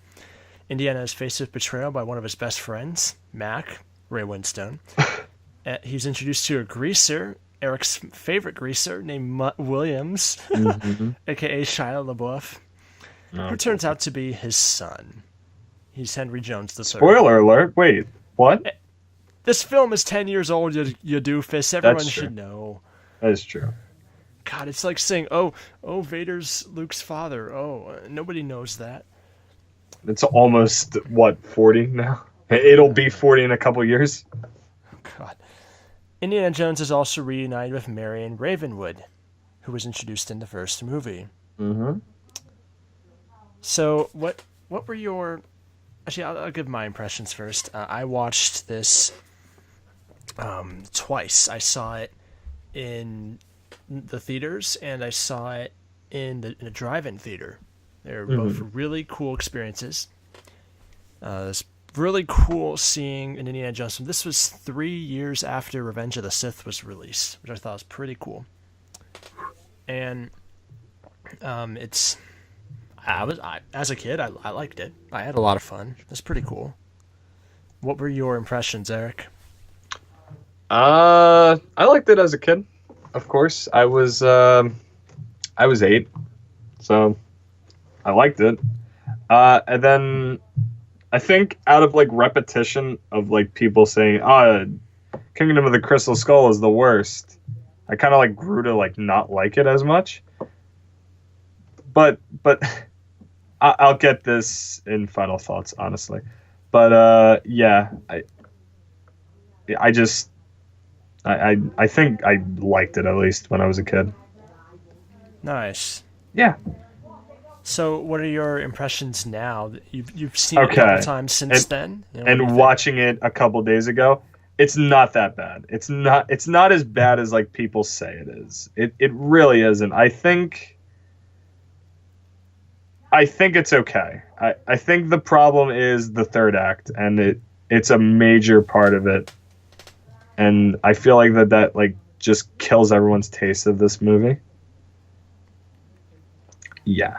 Indiana is faced with betrayal by one of his best friends, Mac, Ray Winstone. He's introduced to a greaser, Eric's favorite greaser, named Mutt Williams, Mm-hmm. a.k.a. Shia LaBeouf, who turns out to be his son. He's Henry Jones III. Spoiler alert. Wait, what? This film is 10 years old, you doofus. Everyone That's true. should know. That is true. God, it's like saying, oh, Vader's Luke's father. Oh, nobody knows that. It's almost, 40 now? It'll be 40 in a couple years. Oh, God. Indiana Jones is also reunited with Marion Ravenwood, who was introduced in the first movie. Mm-hmm. So, what were your... Actually, I'll give my impressions first. I watched this twice. I saw it in the theaters, and I saw it in a drive-in theater. They're both really cool experiences. It's really cool seeing an Indiana Jones film. This was 3 years after Revenge of the Sith was released, which I thought was pretty cool. And as a kid, I liked it. I had a lot of fun. It was pretty cool. What were your impressions, Eric? I liked it as a kid. Of course, I was 8, so I liked it. And then I think out of repetition of people saying, Kingdom of the Crystal Skull is the worst, I kind of grew to not like it as much. But I'll get this in final thoughts, honestly. But yeah, I think I liked it, at least when I was a kid. Nice. Yeah. So, what are your impressions now? You've seen it a couple times since then. And watching it a couple days ago, it's not that bad. It's not as bad as people say it is. It really isn't. I think it's okay. I think the problem is the third act, and it's a major part of it. And I feel like that just kills everyone's taste of this movie. Yeah.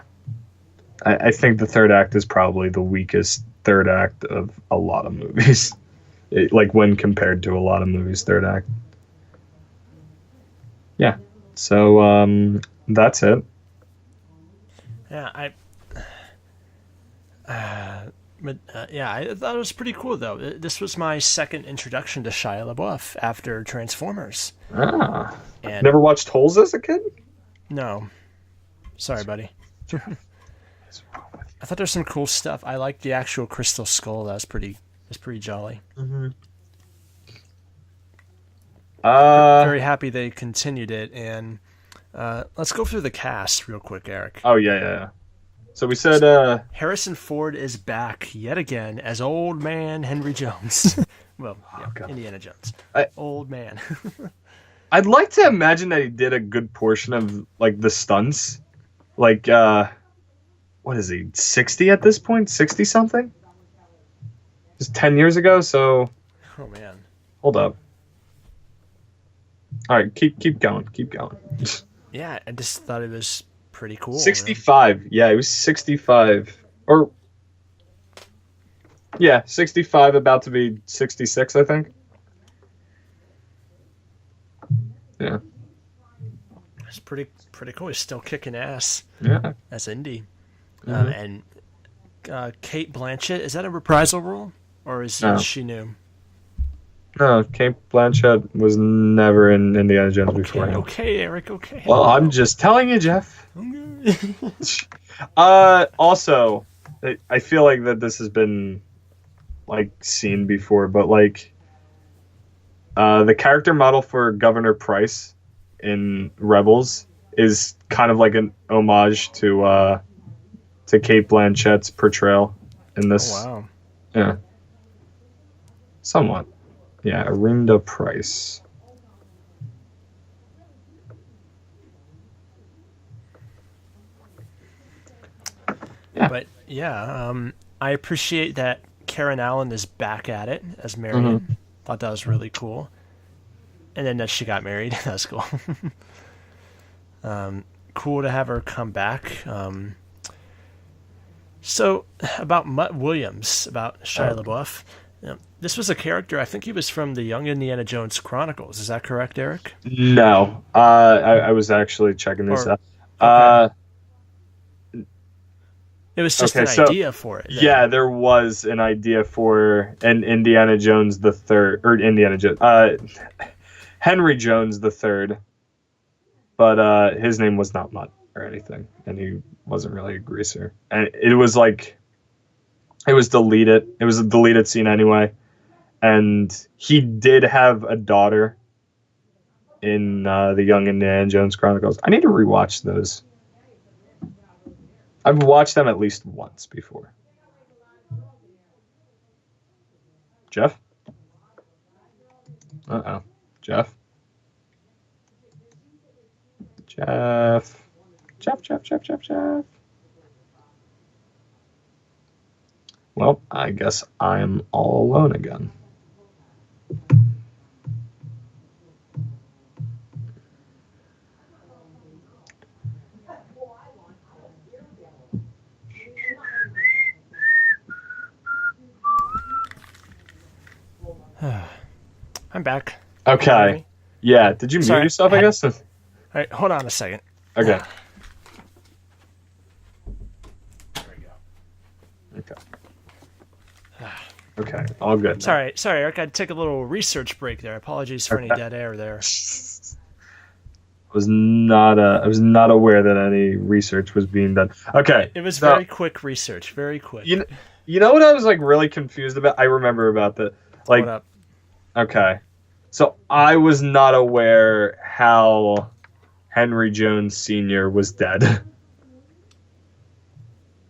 I think the third act is probably the weakest third act of a lot of movies. When compared to a lot of movies, third act. Yeah. So that's it. Yeah, I thought it was pretty cool, though. This was my second introduction to Shia LaBeouf after Transformers. Ah. And never watched Holes as a kid? No. Sorry, buddy. I thought there was some cool stuff. I liked the actual crystal skull. That's pretty jolly. Mm-hmm. Very happy they continued it. And let's go through the cast real quick, Eric. Oh, yeah. So we said... Harrison Ford is back yet again as Old Man Henry Jones. Well, Indiana Jones. Old man. I'd like to imagine that he did a good portion of the stunts. What is he, 60 at this point? 60 something? Just 10 years ago, so... Oh, man. Hold up. All right, keep going. Yeah, I just thought it was pretty cool. 65. Man. Yeah, he was 65. Or... Yeah, 65, about to be 66, I think. Yeah. It's pretty cool. He's still kicking ass. Yeah. As Indy. Mm-hmm. And Kate Blanchett, is that a reprisal role? Or is she new? No, Kate Blanchett was never in Indiana Jones before. Okay, Eric, okay. Well, I'm just telling you, Jeff. Also, I feel like that this has been seen before, but the character model for Governor Price in Rebels is kind of like an homage to Kate Blanchett's portrayal in this. Oh, wow. Yeah. Somewhat. Yeah, Arinda Price. Yeah. But I appreciate that Karen Allen is back at it as Marion. Thought that was really cool. and then she got married. That's cool. Cool to have her come back. So about Mutt Williams, about Shia LaBeouf. This was a character, I think he was from the Young Indiana Jones Chronicles. Is that correct, Eric? No. I was actually checking this out. Okay. It was just an idea for it. Then. Yeah, there was an idea for an Indiana Jones the Third, or Henry Jones the Third, but his name was not Mutt or anything, and he wasn't really a greaser. And it was deleted. It was a deleted scene anyway, and he did have a daughter in the Young Indiana Jones Chronicles. I need to rewatch those. I've watched them at least once before. Jeff? Uh-oh. Jeff? Jeff? Well, I guess I'm all alone again. I'm back. Okay. Yeah. Did you mute yourself, I guess? All right, hold on a second. Okay. There we go. Okay. Okay. All good. Sorry, Eric. I had to take a little research break there. Apologies for any dead air there. I was not aware that any research was being done. Okay. It was very quick research. Very quick. You know what I was really confused about? I remember about the What up? Okay. So I was not aware how Henry Jones Sr. was dead.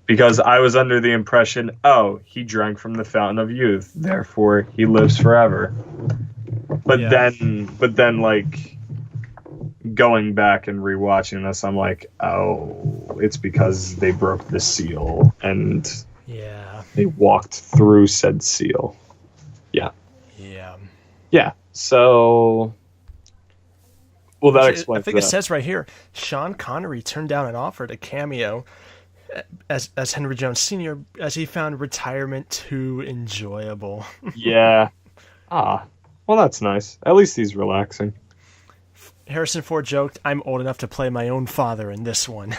Because I was under the impression, he drank from the fountain of youth, therefore he lives forever. But then going back and rewatching this, I'm like, it's because they broke the seal and they walked through said seal. Yeah. Yeah. So, well, that explains. I think it says right here, Sean Connery turned down an offer to cameo as Henry Jones Sr. as he found retirement too enjoyable. Yeah. Well, that's nice. At least he's relaxing. Harrison Ford joked, "I'm old enough to play my own father in this one."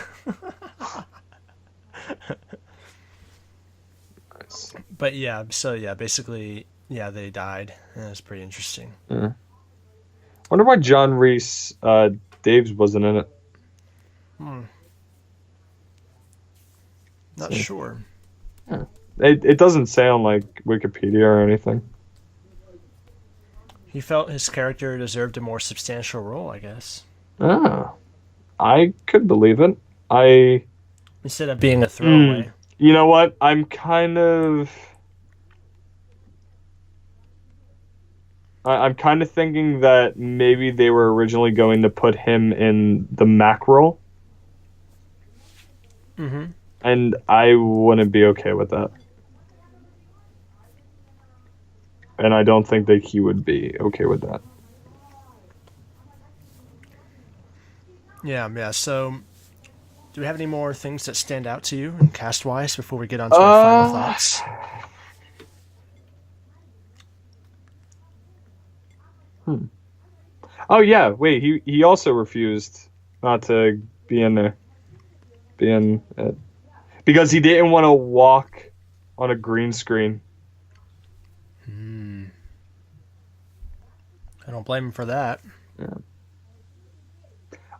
Nice. But basically, they died. That was pretty interesting. Yeah. Wonder why John Reese Daves wasn't in it. Not sure. Yeah. It doesn't say on Wikipedia or anything. He felt his character deserved a more substantial role, I guess. I could believe it. Instead of being a throwaway. You know what? I'm kind of thinking that maybe they were originally going to put him in the Mac role. Mm-hmm. And I wouldn't be okay with that. And I don't think that he would be okay with that. Yeah. So, do we have any more things that stand out to you in cast-wise before we get on to our final thoughts? Oh yeah, wait. He also refused not to be in there, because he didn't want to walk on a green screen. I don't blame him for that. Yeah.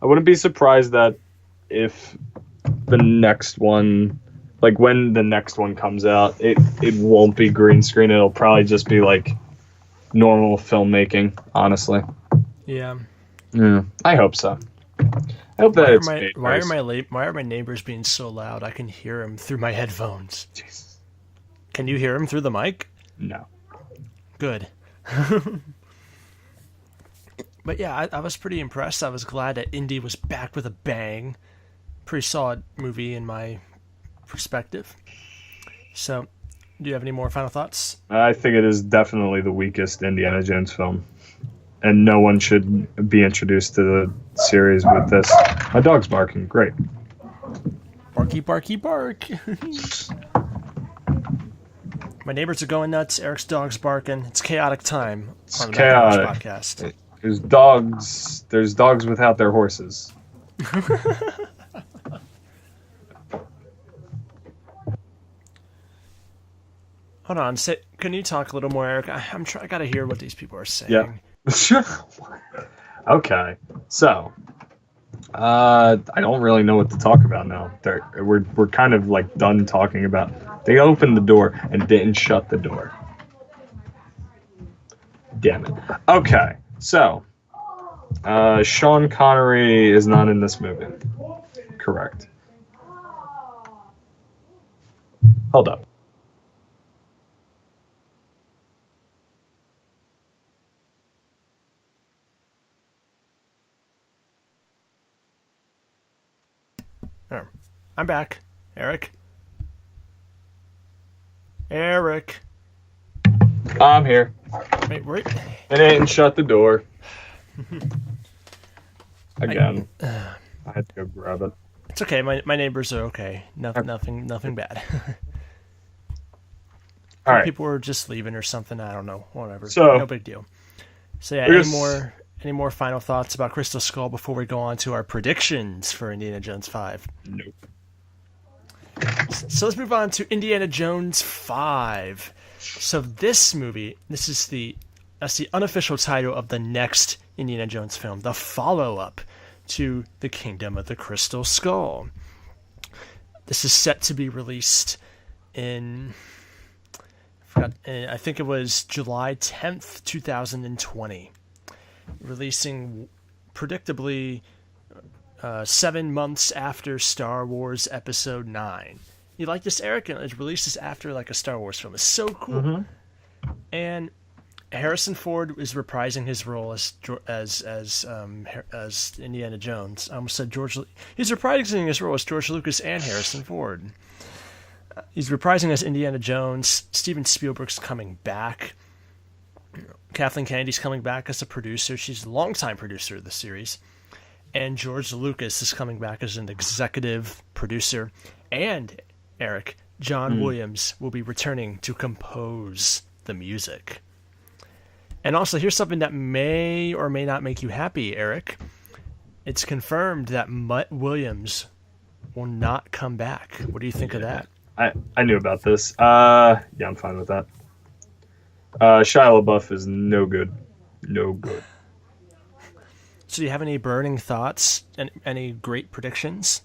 I wouldn't be surprised that if the next one, when the next one comes out, it won't be green screen. It'll probably just be normal filmmaking, honestly. Yeah. Yeah. I hope so. I hope that why are my neighbors being so loud? I can hear them through my headphones. Jesus. Can you hear them through the mic? No. Good. But yeah, I was pretty impressed. I was glad that Indy was back with a bang. Pretty solid movie in my perspective. So, do you have any more final thoughts? I think it is definitely the weakest Indiana Jones film. and no one should be introduced to the series with this. My dog's barking. Great. Barky, barky, bark. My neighbors are going nuts. Eric's dog's barking. It's chaotic time It's on the Back chaotic. Porch Podcast. There's dogs. There's dogs without their horses. Hold on. Can you talk a little more, Eric? I gotta hear what these people are saying. Yeah. Okay. So, I don't really know what to talk about now. We're kind of like done talking about. They opened the door and didn't shut the door. Damn it. Okay. So, Sean Connery is not in this movie. Correct. Hold up. Oh, I'm back. Eric. Eric. I'm here. Wait. It didn't shut the door. Again. I had to go grab it. It's okay. My neighbors are okay. Nothing bad. All right. People were just leaving or something. I don't know. Whatever. So- no big deal. So yeah, Here's- any more final thoughts about Crystal Skull before we go on to our predictions for Indiana Jones 5? Nope. So let's move on to Indiana Jones 5. So this movie, that's the unofficial title of the next Indiana Jones film, the follow-up to The Kingdom of the Crystal Skull. This is set to be released in, I think it was July 10th, 2020. Releasing predictably 7 months after Star Wars Episode 9. You like this, Eric? It releases after like a Star Wars film. It's so cool. Mm-hmm. And Harrison Ford is reprising his role as Indiana Jones. I almost said George. He's reprising his role as George Lucas and Harrison Ford. He's reprising as Indiana Jones. Steven Spielberg's coming back. Kathleen Kennedy's coming back as a producer. She's a longtime producer of the series. And George Lucas is coming back as an executive producer. And, Eric, John Williams will be returning to compose the music. And also, here's something that may or may not make you happy, Eric. It's confirmed that Mutt Williams will not come back. What do you think of that? I knew about this. Yeah, I'm fine with that. Shia LaBeouf is no good. No good. So do you have any burning thoughts and any great predictions?